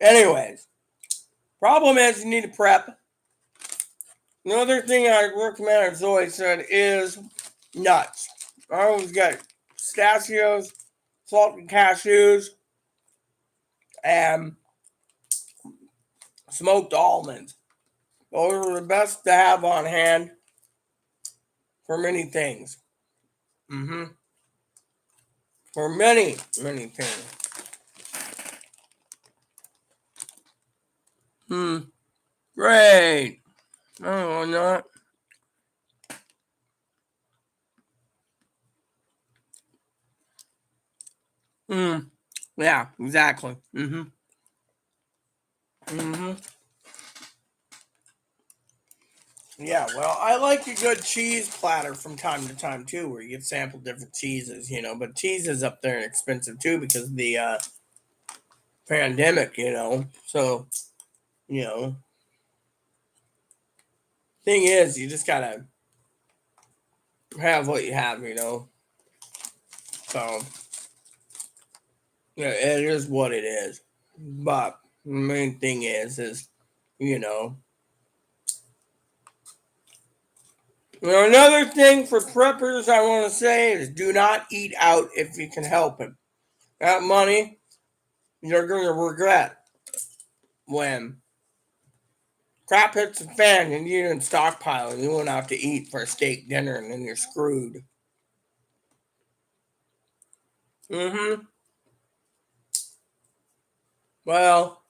Anyways, problem is you need to prep. Another thing I recommend, as Zoe said, is nuts. I always got pistachios, salted cashews, and smoked almonds. Those are the best to have on hand for many things. For many, many things. Great. No, not. Yeah, exactly. Yeah, well, I like a good cheese platter from time to time too, where you get sample different cheeses. But cheese is up there and expensive too because of the pandemic. So, you know, thing is, you just gotta have what you have. So, Yeah, it is what it is. But the main thing is, another thing for preppers I want to say is do not eat out if you can help it. That money you're going to regret when crap hits the fan and you didn't stockpile and you went out to eat for a steak dinner and then you're screwed. Well,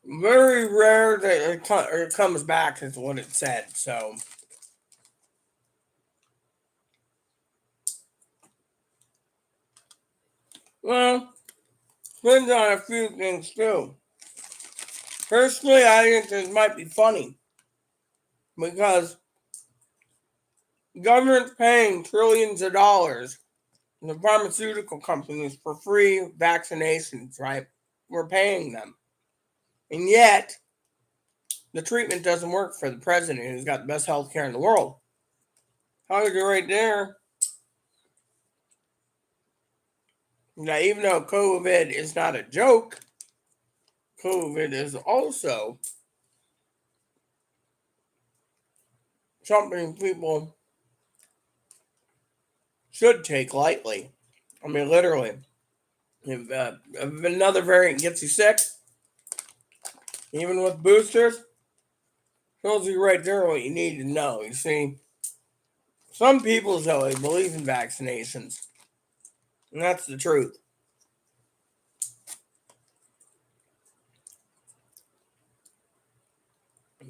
very rare that it comes back is what it said. So, well, depends on a few things too. Personally, I think this might be funny because government's paying trillions of dollars to the pharmaceutical companies for free vaccinations, right? We're paying them. And yet, the treatment doesn't work for the president who's got the best health care in the world. How is it right there? Now, even though COVID is not a joke, COVID is also something people should take lightly. I mean, literally. If another variant gets you sick, even with boosters, tells you right there what you need to know. You see, some people, Zoe, believe in vaccinations. And that's the truth.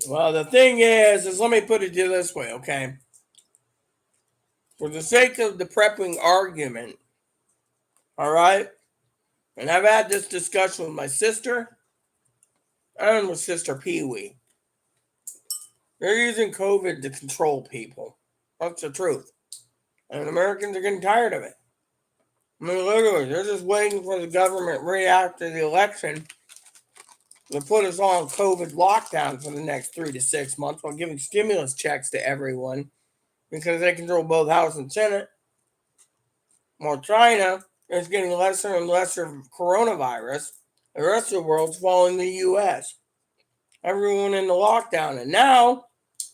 Well, the thing is let me put it to you this way, okay? For the sake of the prepping argument, all right? And I've had this discussion with my sister and with Sister Pee Wee. They're using COVID to control people. That's the truth. And Americans are getting tired of it. I mean, literally, they're just waiting for the government right after the election to put us all on COVID lockdown for the next 3 to 6 months while giving stimulus checks to everyone because they control both House and Senate. While China is getting lesser and lesser coronavirus, the rest of the world's following the U.S. Everyone in the lockdown. And now,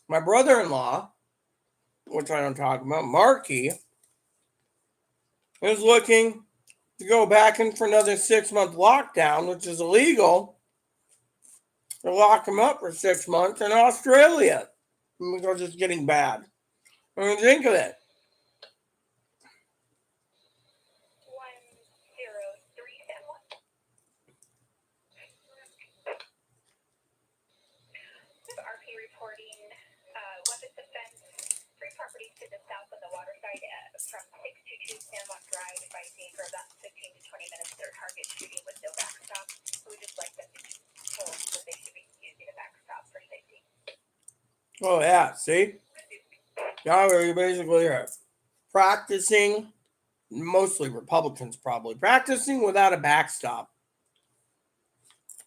my brother-in-law, which I don't talk about, Marky, is looking to go back in for another 6-month lockdown, which is illegal. To lock him up for 6 months in Australia because it's getting bad. I mean, think of it. Properties to the south on the water side from 622 Sandlot Drive advising for about 15 to 20 minutes their target shooting with no backstop. We just like them to be told that they should be using a backstop for safety. Oh, yeah, see? Now we're basically practicing, mostly Republicans probably, practicing without a backstop.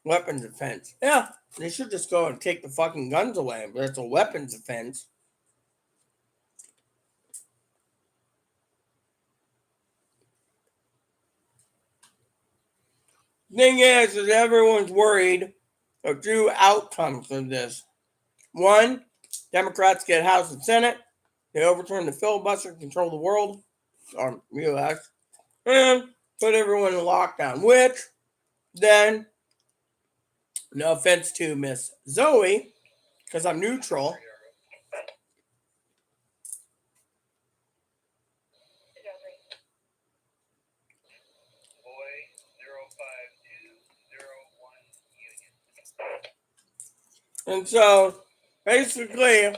Weapons offense. Yeah, they should just go and take the fucking guns away, but it's a weapons offense. Thing is everyone's worried of two outcomes of this. One, Democrats get House and Senate. They overturn the filibuster, control the world, or U.S., and put everyone in lockdown. Which, then, no offense to Miss Zoe, because I'm neutral. And so, basically,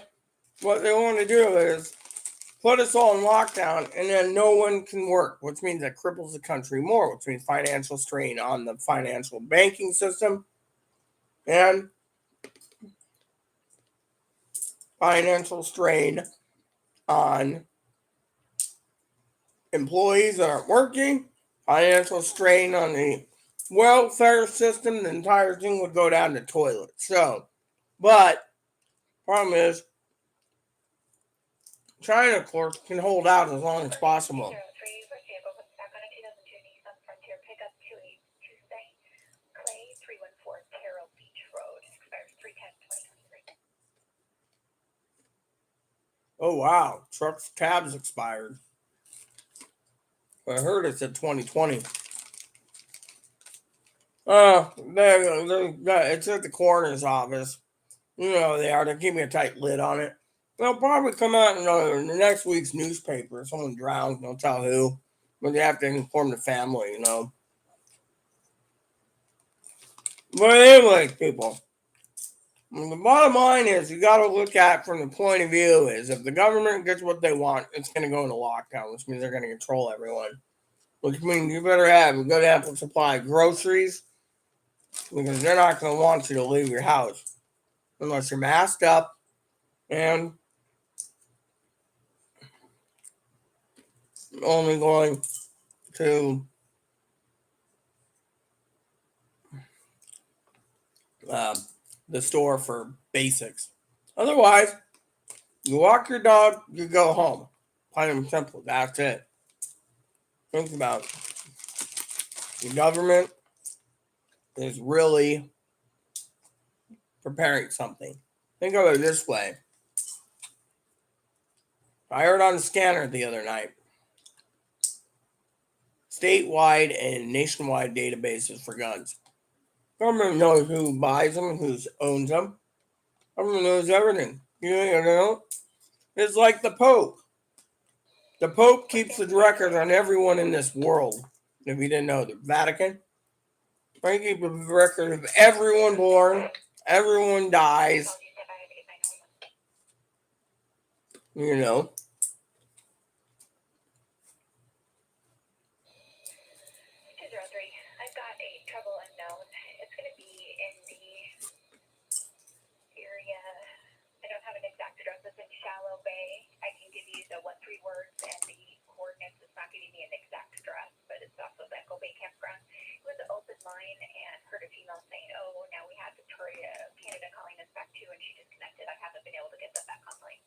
what they want to do is put us all in lockdown, and then no one can work, which means that cripples the country more, which means financial strain on the financial banking system and financial strain on employees that aren't working, financial strain on the welfare system. The entire thing would go down the toilet. So, but problem is, China, of course, can hold out as long as possible. Oh wow, truck's tabs expired. I heard it's at 2020. It's at the coroner's office. You know they are. They're keeping a tight lid on it. They'll probably come out in the next week's newspaper. Someone drowns, don't tell who. But they have to inform the family, you know. But anyway, people, the bottom line is you got to look at from the point of view is if the government gets what they want, it's going to go into lockdown, which means they're going to control everyone. Which means you better have a good ample supply of groceries because they're not going to want you to leave your house unless you're masked up and only going to the store for basics. Otherwise, you walk your dog, you go home. Plain and simple. That's it. Think about it. The government is really preparing something. Think of it this way. I heard on the scanner the other night. Statewide and nationwide databases for guns. Government knows who buys them, who owns them. Government knows everything. You know, it's like the Pope. The Pope keeps the record on everyone in this world. If you didn't know, the Vatican. They keep a record of everyone born, everyone dies. You know. 203. I've got a trouble unknown. It's going to be in the area. I don't have an exact address. It's in Shallow Bay. I can give you the 1-3 words and the coordinates. It's not giving me an exact address, but it's off of Echo Bay Campground. It was an open line and heard a female saying, "Oh, now we have Victoria, Canada calling us back too," and she disconnected. I haven't been able to get them back online.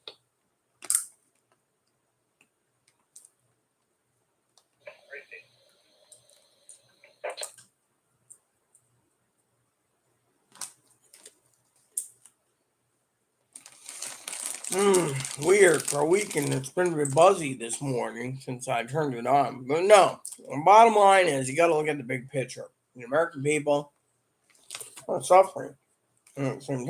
Weird. For a weekend, it's been a bit buzzy this morning since I turned it on. But no, the bottom line is you got to look at the big picture. The American people are suffering. And at the same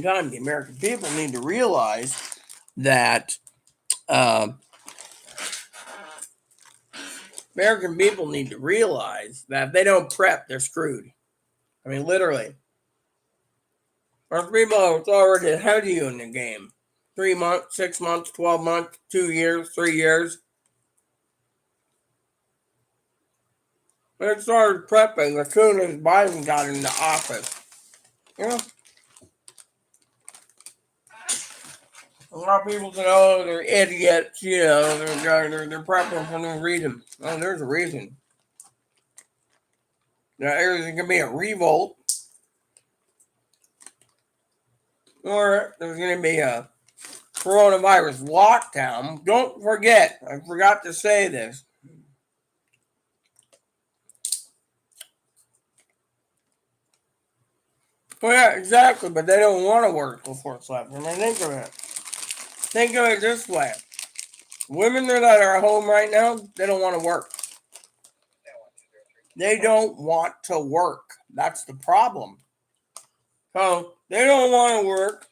time, the American people need to realize that if they don't prep, they're screwed. I mean, literally. Most people are already ahead of you in the game. 3 months, 6 months, 12 months, 2 years, 3 years. They started prepping as soon as Biden got into office. You know? A lot of people say, "Oh, they're idiots," you know, they're prepping for no reason. Oh, there's a reason. There's going to be a revolt, or there's going to be a coronavirus lockdown. Don't forget, I forgot to say this. Well, yeah, exactly, but they don't want to work before it's left. I mean, think of it. Think of it this way. Women that are at home right now, they don't want to work. They don't want to work. That's the problem. So they don't want to work.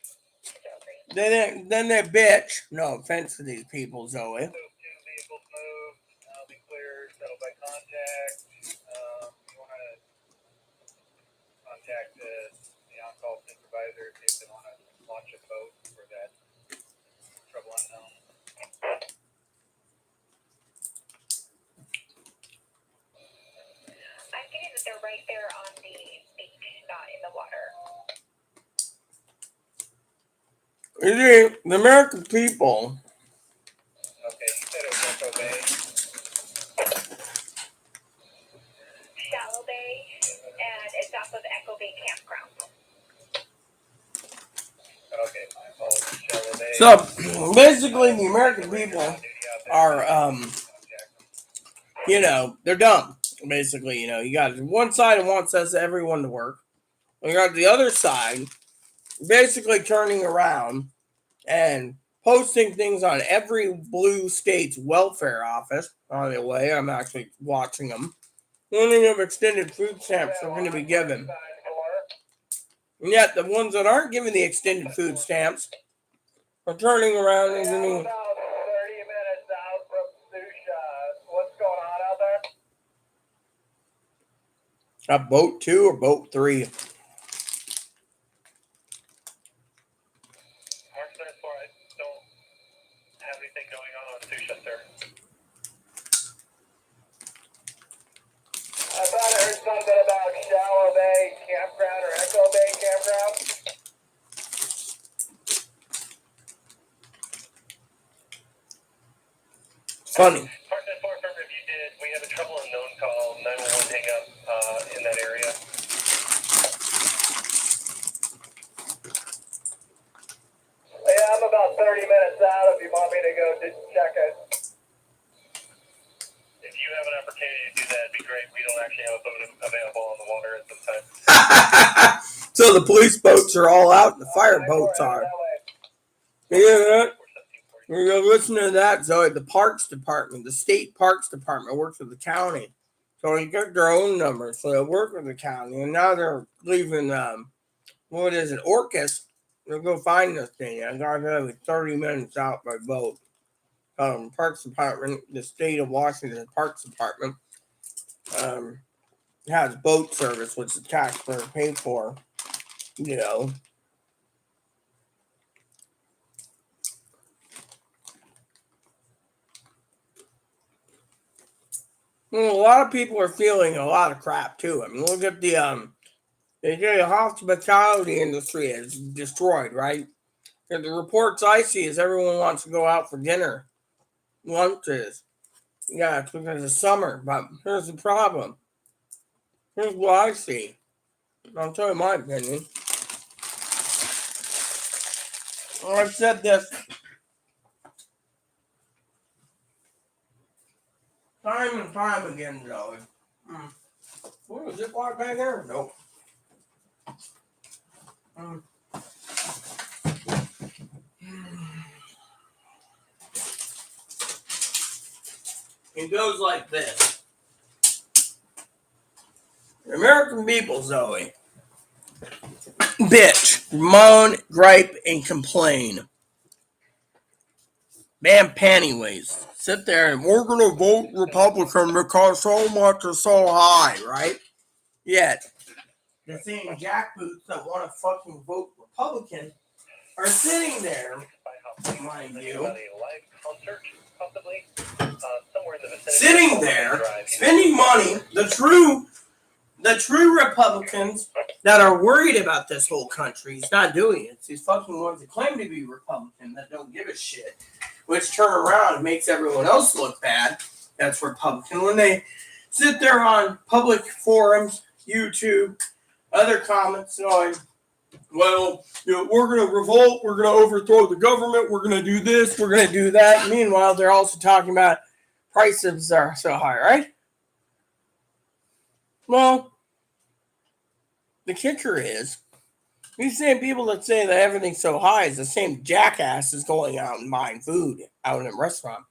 Then they bitch. No offense to these people, Zoe. 2 vehicles moved. I'll be clear. Settled by contact. You want to contact the on-call supervisor see if they want to launch a boat for that trouble unknown. I'm getting that they're right there on the beach, not in the water. You see, the American people. Okay, you said it was Echo Bay. Shallow Bay, and it's off of Echo Bay Campground. Okay, my apologies. Shallow Bay. So basically, the American people are they're dumb. Basically, you got one side that wants us everyone to work. We got the other side basically turning around and posting things on every blue state's welfare office. By the way, I'm actually watching them. Warning of extended food stamps are going to be given. And yet, the ones that aren't giving the extended food stamps are turning around and doing. About 30 minutes out from Susha. What's going on out there? Boat 2 or boat 3? Mark 34, I don't have anything going on Susha, sir. I thought I heard something about Shallow Bay Campground or Echo Bay Campground. Funny. Mark 34, remember if you did, we have a trouble unknown call, 911 hang up in that area. Yeah, I'm about 30 minutes out if you want me to go check it. If you have an opportunity to do that, it'd be great. We don't actually have a boat available on the water at this time. So the police boats are all out and the fire boats are. You hear that? You're listening to that, Zoe. The Parks Department, the State Parks Department works with the county. So you got their own numbers. So they work with the county. And now they're leaving, Orcas. They'll go find this thing. I got it 30 minutes out by boat. Parks Department, the state of Washington Parks Department, has boat service, which the taxpayer pay for. Well, a lot of people are feeling a lot of crap too. I mean, look at the hospitality industry is destroyed, right? And the reports I see is everyone wants to go out for dinner, lunches. Yeah, it's because of summer. But here's the problem. Here's what I see. I'll tell you my opinion. I've said this time and time again, Joey. What was it like back there? Nope. It goes like this. The American people, Zoe, bitch, moan, gripe, and complain. Damn pantyways. Sit there and we're going to vote Republican because so much is so high, right? Yet, the same jackboots that want to fucking vote Republican are sitting there, mind you, sitting there, spending money, the true Republicans that are worried about this whole country is not doing it. It's these fucking ones that claim to be Republican that don't give a shit, which turn around and makes everyone else look bad. That's Republican. When they sit there on public forums, YouTube, other comments going, well, we're going to revolt, we're going to overthrow the government, we're going to do this, we're going to do that. Meanwhile, they're also talking about prices are so high, right? Well, the kicker is, these same people that say that everything's so high is the same jackasses going out and buying food out in a restaurant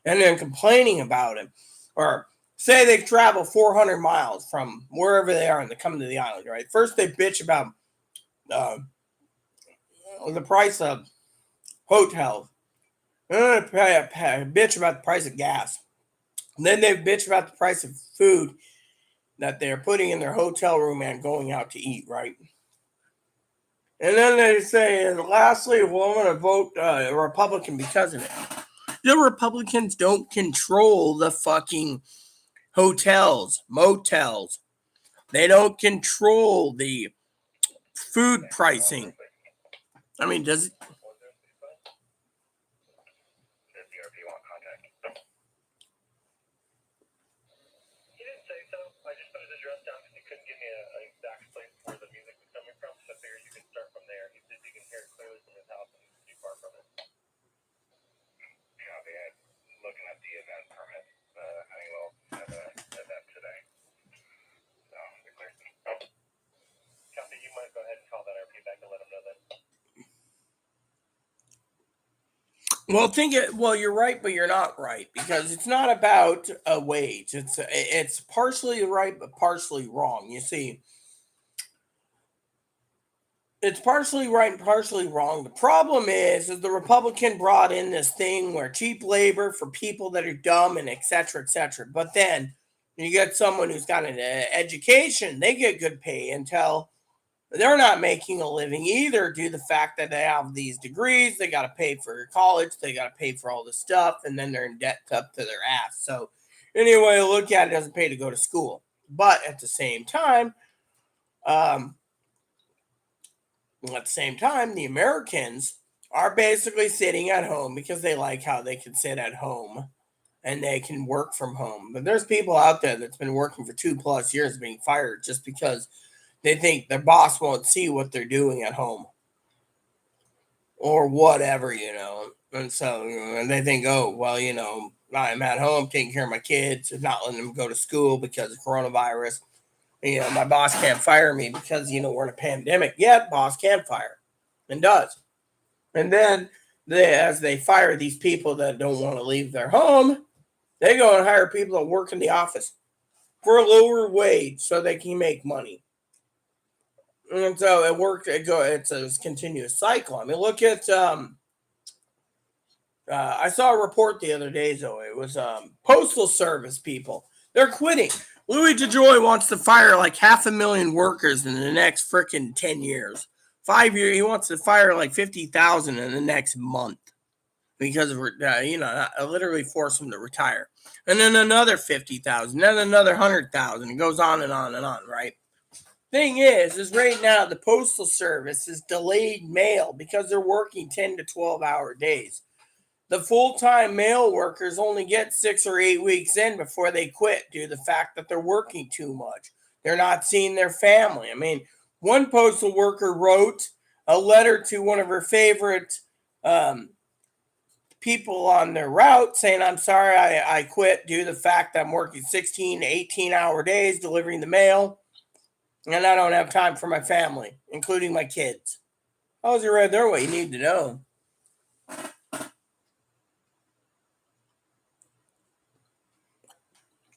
and then complaining about it. Or say they travel 400 miles from wherever they are and they come to the island, right? First they bitch about the price of hotels. Then they bitch about the price of gas. And then they bitch about the price of food that they're putting in their hotel room and going out to eat, right? And then they say, and lastly, well, I'm going to vote Republican because of it. The Republicans don't control the fucking hotels, motels. They don't control the food pricing. I mean, does it? He didn't say so. I just put his address down because he couldn't give me an exact place where the music was coming from. So I figured you could start from there. He said you can hear it clearly from his house and he's too far from it. Yeah, they had looking at the event permit. Honeywell Well, you're right, but you're not right, because it's not about a wage. It's partially right, but partially wrong. You see, it's partially right and partially wrong. The problem is the Republican brought in this thing where cheap labor for people that are dumb and et cetera, et cetera. But then you get someone who's got an education, they get good pay until they're not making a living either, due to the fact that they have these degrees. They got to pay for college, they got to pay for all this stuff, and then they're in debt up to their ass. So anyway, look at it, doesn't pay to go to school. But at the same time, um, the Americans are basically sitting at home because they like how they can sit at home and they can work from home. But there's people out there that's been working for 2+ years being fired just because they think their boss won't see what they're doing at home or whatever, And so and they think, oh, well, I'm at home taking care of my kids and not letting them go to school because of coronavirus. My boss can't fire me because, we're in a pandemic. Yet, boss can fire and does. And then as they fire these people that don't want to leave their home, they go and hire people that work in the office for a lower wage so they can make money. And so it worked. It's a continuous cycle. I mean, look at. I saw a report the other day, Zoe. It was postal service people. They're quitting. Louis DeJoy wants to fire like 500,000 workers in the next freaking 10 years. 5 years, he wants to fire like 50,000 in the next month because of literally force them to retire, and then another 50,000, then another 100,000. It goes on and on and on, right? Thing is right now the postal service is delayed mail because they're working 10 to 12-hour days. The full-time mail workers only get 6 or 8 weeks in before they quit due to the fact that they're working too much. They're not seeing their family. I mean, one postal worker wrote a letter to one of her favorite people on their route saying, I'm sorry, I quit due to the fact that I'm working 16 to 18-hour days delivering the mail, and I don't have time for my family, including my kids. How's it right there? What you need to know.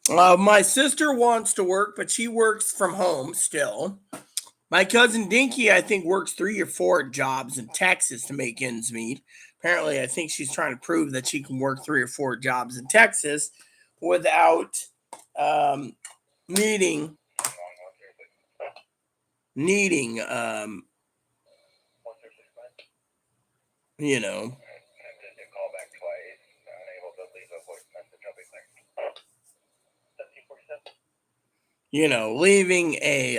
My sister wants to work, but she works from home still. My cousin Dinky, I think, works 3 or 4 jobs in Texas to make ends meet. Apparently, I think she's trying to prove that she can work 3 or 4 jobs in Texas without needing you know leaving a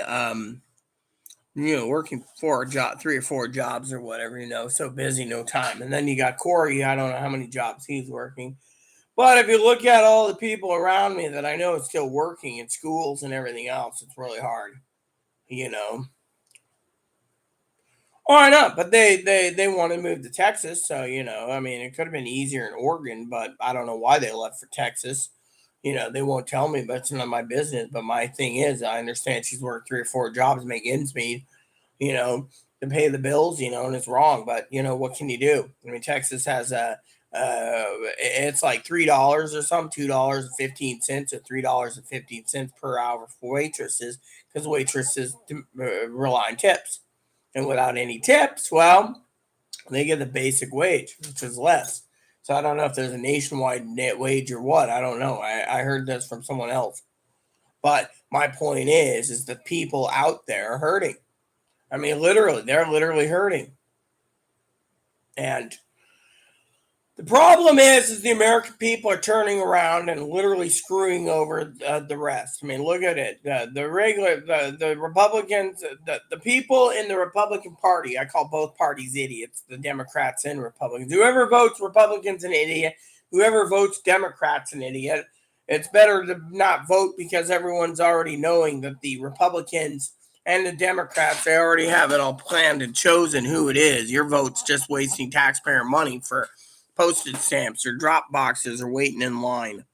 working 3 or 4 jobs or whatever, so busy, no time. And then you got Corey, I don't know how many jobs he's working. But if you look at all the people around me that I know is still working in schools and everything else, it's really hard, Why not? But they want to move to Texas, so I mean, it could have been easier in Oregon, but I don't know why they left for Texas. They won't tell me, but it's none of my business. But my thing is, I understand she's worked 3 or 4 jobs to make ends meet, to pay the bills, and it's wrong. But what can you do? I mean, Texas has it's like $3 or something, $2.15 or $3.15 per hour for waitresses, because waitresses rely on tips. And without any tips, well, they get the basic wage, which is less. So I don't know if there's a nationwide net wage or what. I don't know. I heard this from someone else. But my point is the people out there are hurting. I mean, they're literally hurting. And the problem is the American people are turning around and literally screwing over the rest. I mean, look at it. The Republicans, the people in the Republican Party, I call both parties idiots, the Democrats and Republicans. Whoever votes Republicans an idiot, whoever votes Democrats an idiot. It's better to not vote because everyone's already knowing that the Republicans and the Democrats, they already have it all planned and chosen who it is. Your vote's just wasting taxpayer money for postage stamps or drop boxes or waiting in line.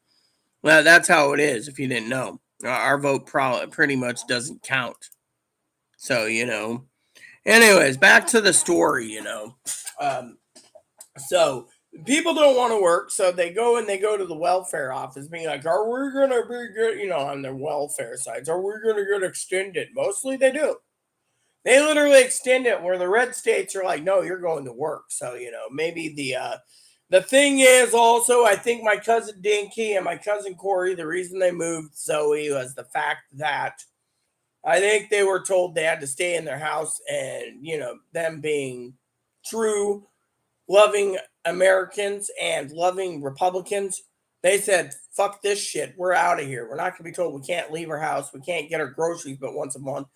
Well, that's how it is if you didn't know. Our vote pretty much doesn't count. So, anyways, back to the story, So People don't want to work, so they go to the welfare office, being like, "Are we gonna be good?" On their welfare sites, "Are we gonna get extended?" Mostly, they do. They literally extend it where the red states are like, "No, you're going to work." So maybe the thing is also, I think my cousin Dinky and my cousin Corey, the reason they moved Zoe was the fact that I think they were told they had to stay in their house, and them being true loving Americans and loving Republicans, they said, "Fuck this shit. We're out of here. We're not going to be told we can't leave our house. We can't get our groceries but once a month.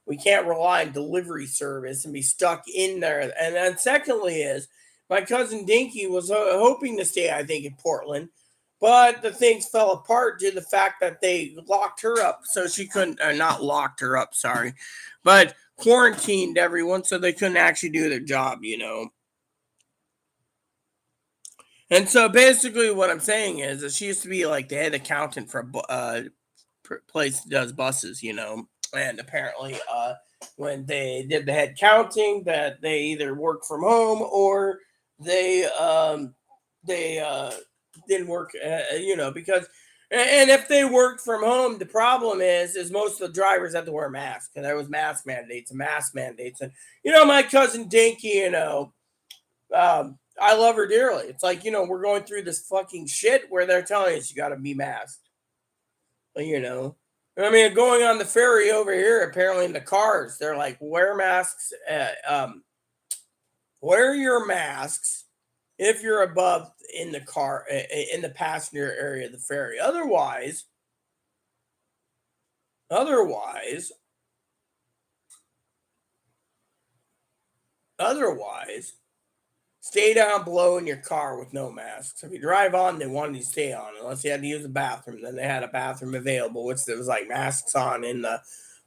We can't rely on delivery service and be stuck in there." And then, secondly, is my cousin Dinky was hoping to stay, I think, in Portland, but the things fell apart due to the fact that they locked her up, so she couldn't. Not locked her up, sorry, but quarantined everyone so they couldn't actually do their job. And so basically, what I'm saying is that she used to be like the head accountant for a place that does buses. And apparently, when they did the head counting, that they either work from home or they didn't work. Because and if they worked from home, the problem is most of the drivers had to wear masks, and there was mask mandates, and my cousin Dinky, I love her dearly. It's like, we're going through this fucking shit where they're telling us you got to be masked. You know, I mean, going on the ferry over here, apparently in the cars, they're like, wear masks. Wear your masks if you're above in the car, in the passenger area of the ferry. Otherwise, otherwise, stay down below in your car with no masks. If you drive on, they wanted you to stay on, unless you had to use a bathroom. Then they had a bathroom available, which there was like masks on in the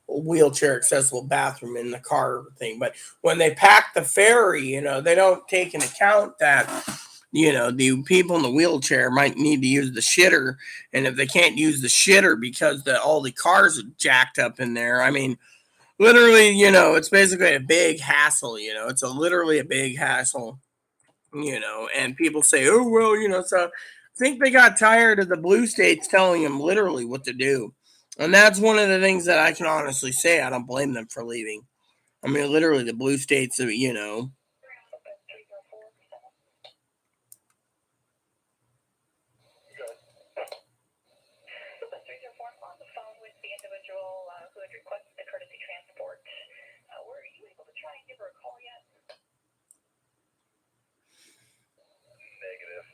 wheelchair accessible bathroom in the car thing. But when they pack the ferry, they don't take into account that the people in the wheelchair might need to use the shitter, and if they can't use the shitter because all the cars are jacked up in there, I mean, literally, it's basically a big hassle. It's literally a big hassle. And people say, "Oh, well, so I think they got tired of the blue states telling them literally what to do." And that's one of the things that I can honestly say. I don't blame them for leaving. I mean, literally, the blue states, On the phone with the individual who had requested the courtesy transport. Were you able to try and give her a call yet? Negative.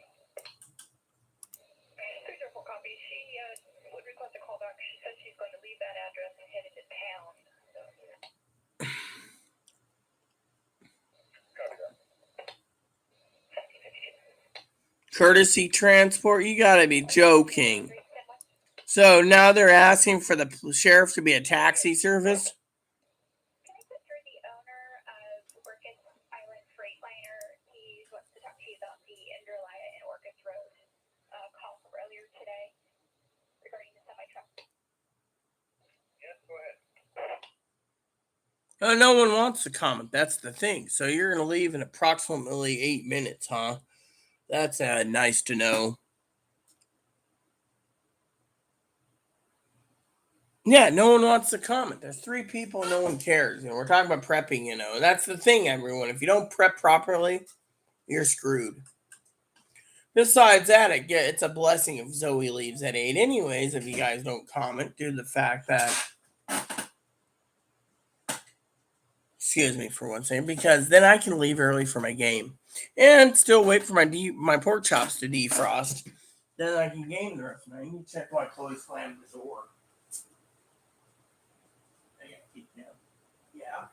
304 copy. She would request a call back. She said she's going to leave that address and head into town. Copy that. courtesy transport. You got to be joking. So now they're asking for the sheriff to be a taxi service. Can I put through the owner of Orchid Island Freightliner? He wants to talk to you about the Inderlaya and Orchid Road call from earlier today regarding the semi-truck. Yes, go ahead. No one wants to comment. That's the thing. So you're going to leave in approximately 8 minutes, huh? That's nice to know. Yeah, no one wants to comment. There's 3 people, no one cares. We're talking about prepping, That's the thing, everyone. If you don't prep properly, you're screwed. Besides that, it's a blessing if Zoe leaves at 8 anyways, if you guys don't comment, due to the fact that, excuse me for one second, because then I can leave early for my game and still wait for my pork chops to defrost. Then I can game the rest of the night. I need to check why Chloe slammed the door. Yeah.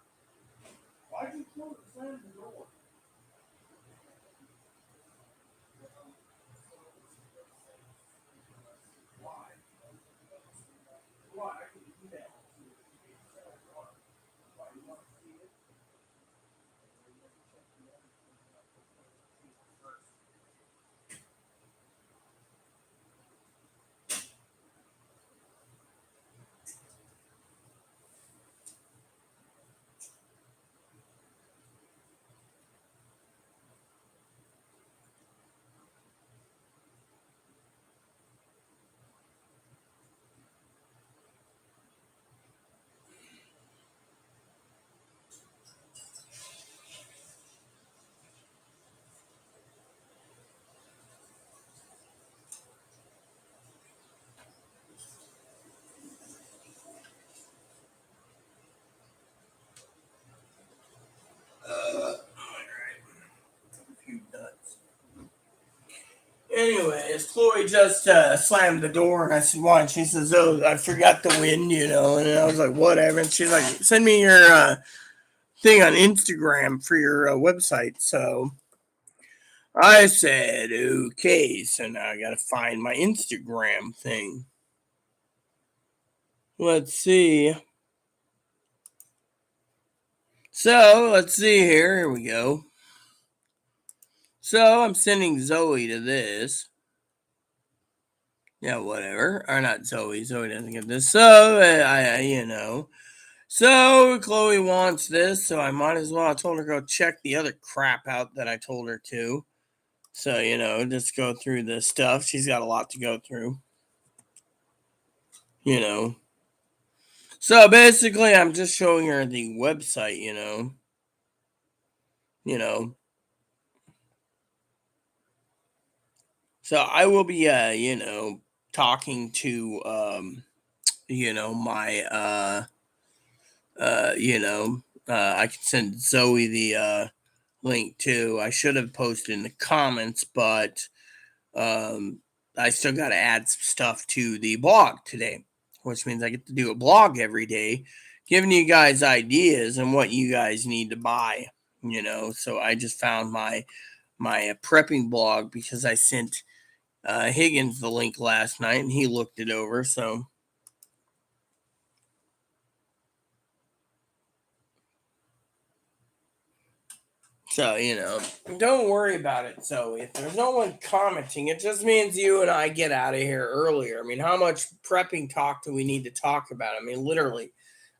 Why'd you slam the door? Why? Why? I can do that. Why you want to see it? this. Chloe just slammed the door, and I said, "Why?" And she says, "Oh, I forgot the wind, you know." And I was like, "Whatever." And she's like, "Send me your thing on Instagram for your website." So I said, "Okay." So now I got to find my Instagram thing. Let's see. So let's see here. Here we go. So I'm sending Zoe to this. Yeah, whatever. Or not Zoe. Zoe doesn't get this. So So Chloe wants this, so I might as well. I told her to go check the other crap out that I told her to. So, just go through this stuff. She's got a lot to go through. So basically I'm just showing her the website, So I will be talking to my I can send Zoe the link too. I should have posted in the comments, but I still got to add some stuff to the blog today, which means I get to do a blog every day, giving you guys ideas and what you guys need to buy. So I just found my prepping blog because I sent Higgins the link last night and he looked it over. So, don't worry about it. So, if there's no one commenting, it just means you and I get out of here earlier. I mean, how much prepping talk do we need to talk about? I mean, literally,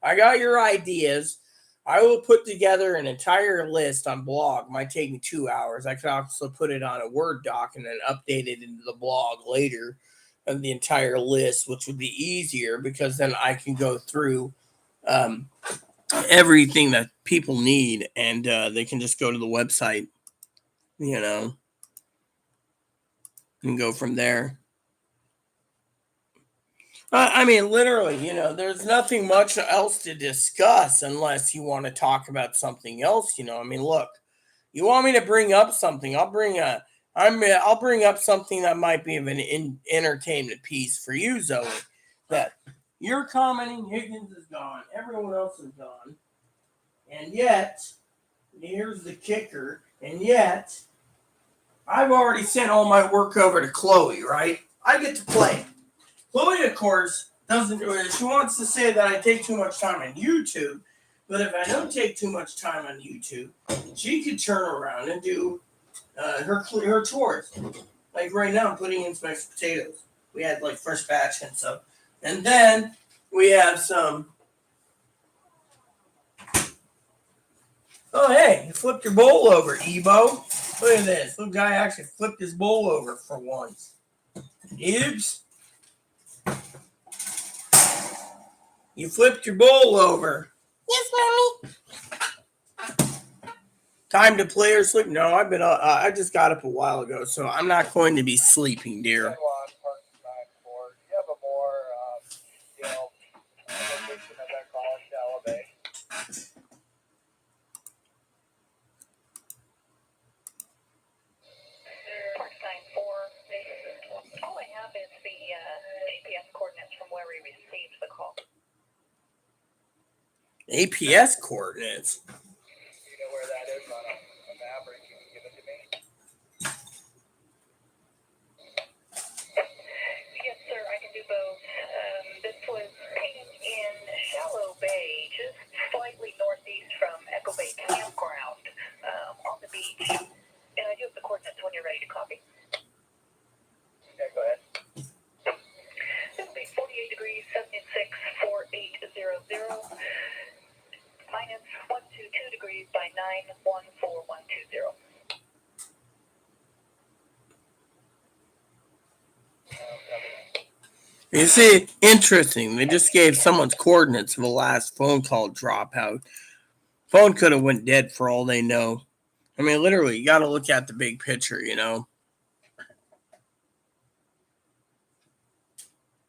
I got your ideas. I will put together an entire list on blog. Might take me 2 hours. I could also put it on a Word doc and then update it into the blog later of the entire list, which would be easier because then I can go through everything that people need and they can just go to the website, and go from there. I mean, literally, there's nothing much else to discuss unless you want to talk about something else. I mean, look, you want me to bring up something? I'll bring up something that might be of an entertainment piece for you, Zoe. That you're commenting, Higgins is gone, everyone else is gone, and yet, here's the kicker, and yet, I've already sent all my work over to Chloe, right? I get to play. Chloe, of course, doesn't. She wants to say that I take too much time on YouTube, but if I don't take too much time on YouTube, she could turn around and do her chores. Like right now, I'm putting in some extra potatoes. We had like fresh batch and stuff, and then we have some. Oh, hey, you flipped your bowl over, Ebo. Look at this. Little guy actually flipped his bowl over for once. Oops. You flipped your bowl over. Yes, Mommy. Time to play or sleep? No, I've been. I just got up a while ago, so I'm not going to be sleeping, dear. You have a more, location of that college, Shallow Bay. Park sign 4. All I have is the GPS coordinates from where we received the call. APS coordinates. You know where that is on a map, or you can give it to me? Yes, sir, I can do both. This was painted in Shallow Bay, just slightly northeast from Echo Bay Campground, on the beach. And I do have the coordinates when you're ready to copy. Yeah, go ahead. It'll be 48 degrees, 76, 4800. Minus 122 degrees by 914120. You see, interesting. They just gave someone's coordinates for the last phone call dropout. Phone could have went dead for all they know. I mean, literally, you got to look at the big picture,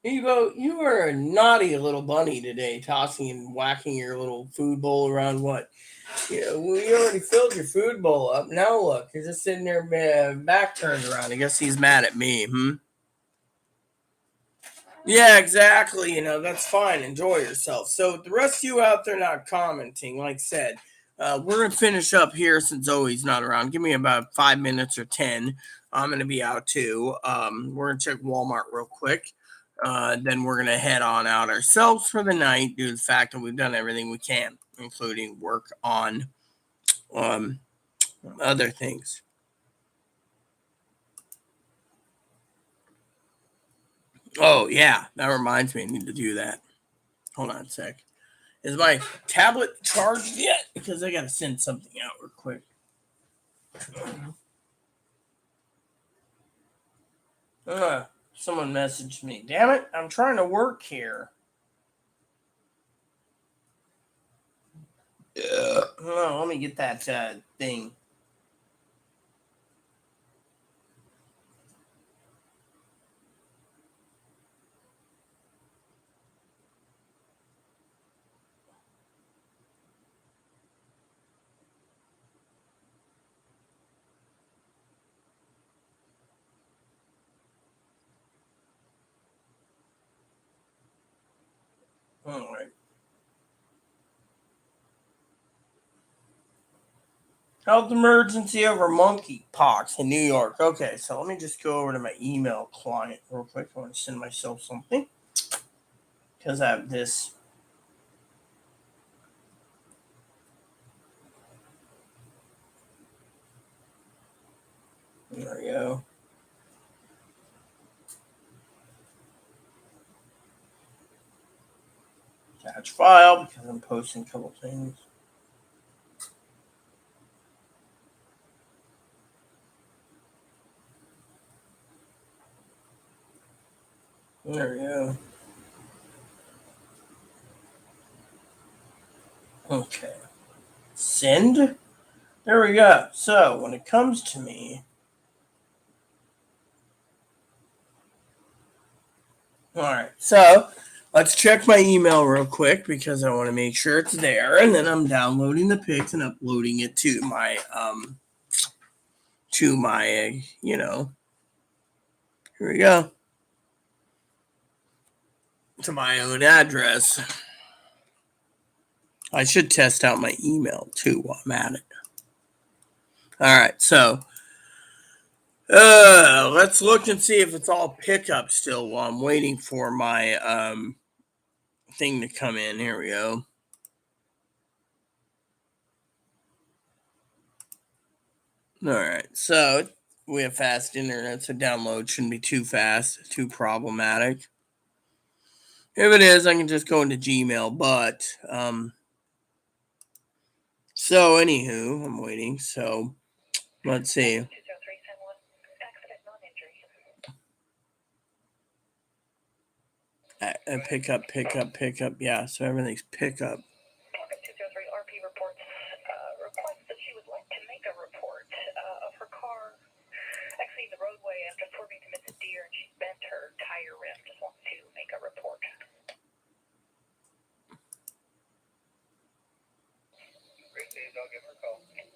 Evo, you are a naughty little bunny today, tossing and whacking your little food bowl around. What? We already filled your food bowl up. Now look, you're just sitting there, back turned around. I guess he's mad at me. Yeah, exactly. That's fine. Enjoy yourself. So the rest of you out there not commenting, like I said, we're gonna finish up here since Zoe's not around. Give me about 5 minutes or 10. I'm gonna be out too. We're gonna check Walmart real quick. Then we're gonna head on out ourselves for the night, due to the fact that we've done everything we can, including work on other things. Oh yeah, that reminds me. I need to do that. Hold on a sec. Is my tablet charged yet? Because I gotta send something out real quick. Someone messaged me. Damn it! I'm trying to work here. Oh, let me get that thing. All right. Health emergency over monkeypox in New York. Okay, so let me just go over to my email client real quick. I want to send myself something because I have this. There we go. Attach file because I'm posting a couple things. There we go. Okay. Send. There we go. So when it comes to me, all right. So let's check my email real quick because I want to make sure it's there, and then I'm downloading the pics and uploading it to my here we go, to my own address. I should test out my email too while I'm at it. All right, so let's look and see if it's all pickup still while I'm waiting for my thing to come in. Here we go. All right, so we have fast internet, so download shouldn't be too fast, too problematic. If it is, I can just go into Gmail, but so anywho, I'm waiting. So let's see. Pick up. Yeah, so everything's pick up. 203 RP reports request that she would like to make a report of her car exiting the roadway after swerving to miss a deer and she bent her tire rim. Just wants to make a report. Great days, I'll give her a call. 203.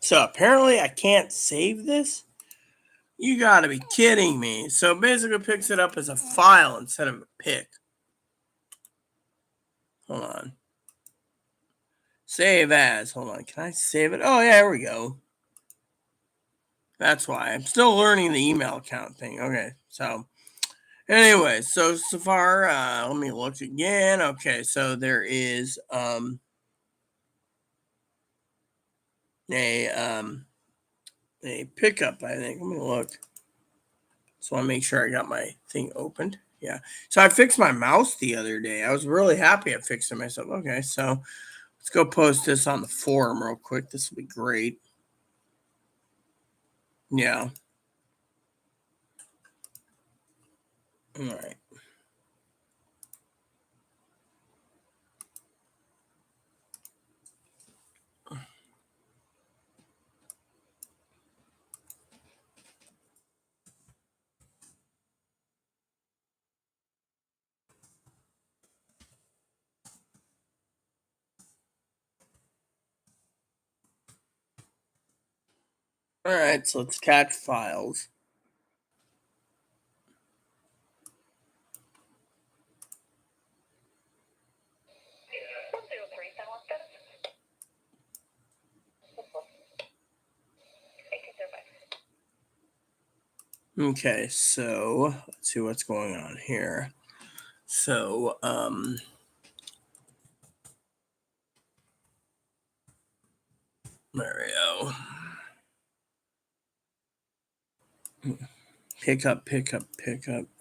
So apparently I can't save this? You gotta be kidding me. So basically it picks it up as a file instead of a pic. Hold on. Save as. Hold on. Can I save it? Oh, yeah, there we go. That's why. I'm still learning the email account thing. Okay, so anyway, so far, let me look again. Okay, so there is a pickup, I think. Let me look. So I make sure I got my thing opened. Yeah. So I fixed my mouse the other day. I was really happy I fixed it myself. Okay, so let's go post this on the forum real quick. This will be great. Yeah. All right. All right, so let's catch files. Okay, so let's see what's going on here. So, there we go. Pick up.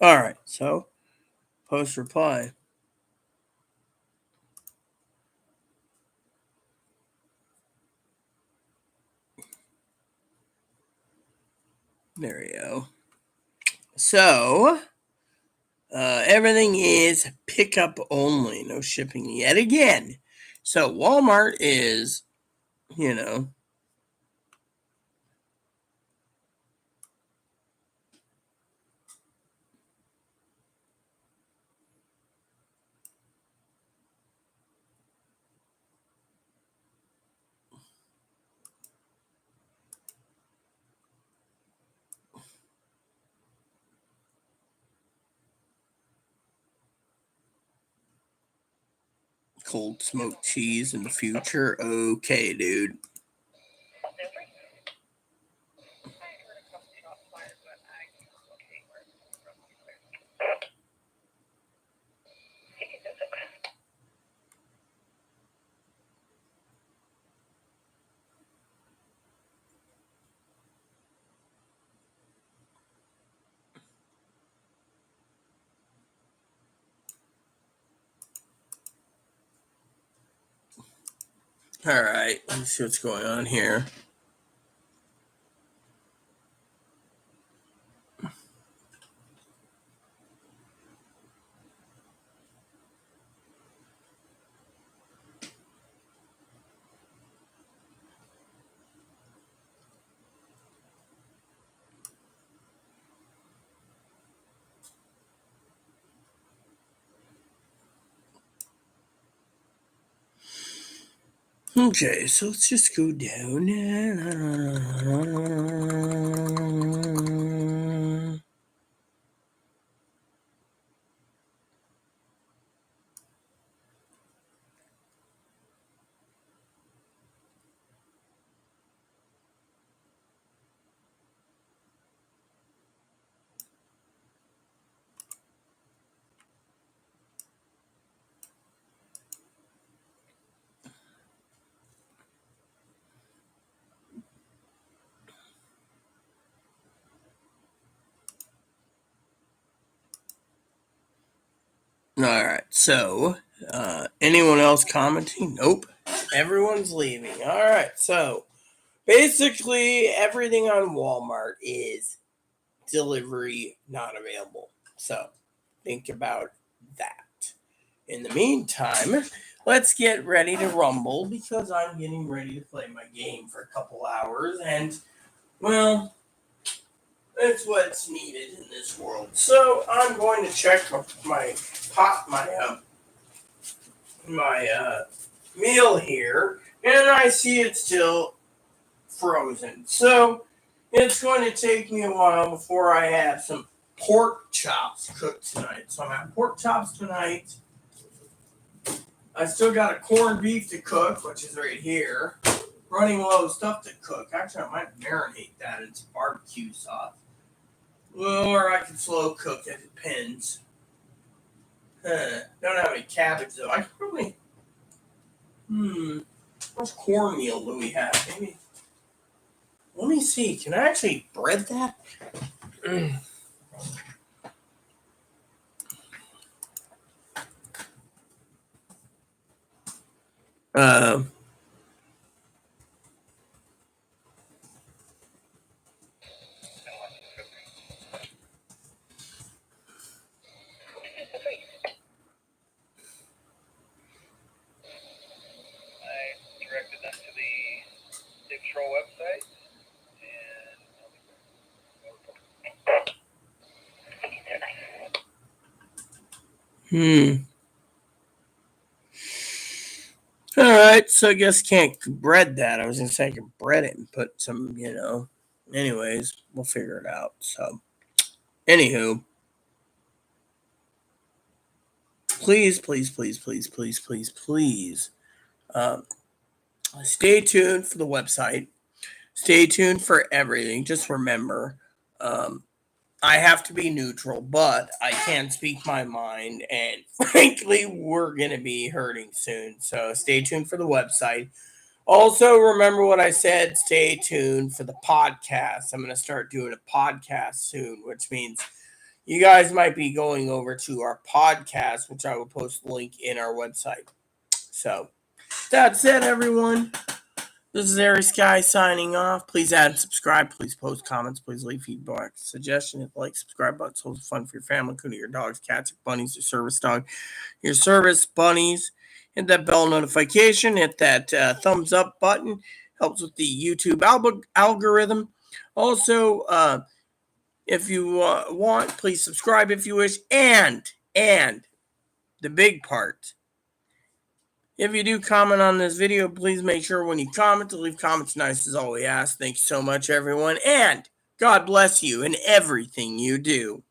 All right, so post reply. There we go. So, everything is pickup only, no shipping yet again. So, Walmart is, cold smoked cheese in the future. Okay, dude. All right, let's see what's going on here. Okay, so let's just go down. All right, so anyone else commenting? Nope, everyone's leaving. All right, so basically everything on Walmart is delivery not available. So think about that. In the meantime, let's get ready to rumble because I'm getting ready to play my game for a couple hours, and well, that's what's needed in this world. So I'm going to check my meal here, and I see it's still frozen. So it's going to take me a while before I have some pork chops cooked tonight. So I'm having pork chops tonight. I still got a corned beef to cook, which is right here. Running low of stuff to cook. Actually, I might marinate that in some barbecue sauce. Or I can slow cook it. It depends. Don't have any cabbage though. I could probably. What cornmeal do we have? Maybe. Let me see. Can I actually bread that? Uh, All right, so I guess can't bread that. I was gonna say I could bread it and put some, Anyways, we'll figure it out. So, anywho, please, stay tuned for the website. Stay tuned for everything. Just remember, I have to be neutral, but I can speak my mind. And frankly, we're going to be hurting soon. So stay tuned for the website. Also, remember what I said. Stay tuned for the podcast. I'm going to start doing a podcast soon, which means you guys might be going over to our podcast, which I will post the link in our website. So that's it, everyone. This is Airy Sky signing off. Please add and subscribe. Please post comments. Please leave feedback, suggestion. Hit the like, subscribe button. So it's fun for your family, including your dogs, cats, bunnies, your service dog, your service bunnies. Hit that bell notification. Hit that thumbs up button. Helps with the YouTube algorithm. Also, if you want, please subscribe if you wish. And the big part. If you do comment on this video, please make sure when you comment to leave comments nice is all we ask. Thanks so much, everyone. And God bless you in everything you do.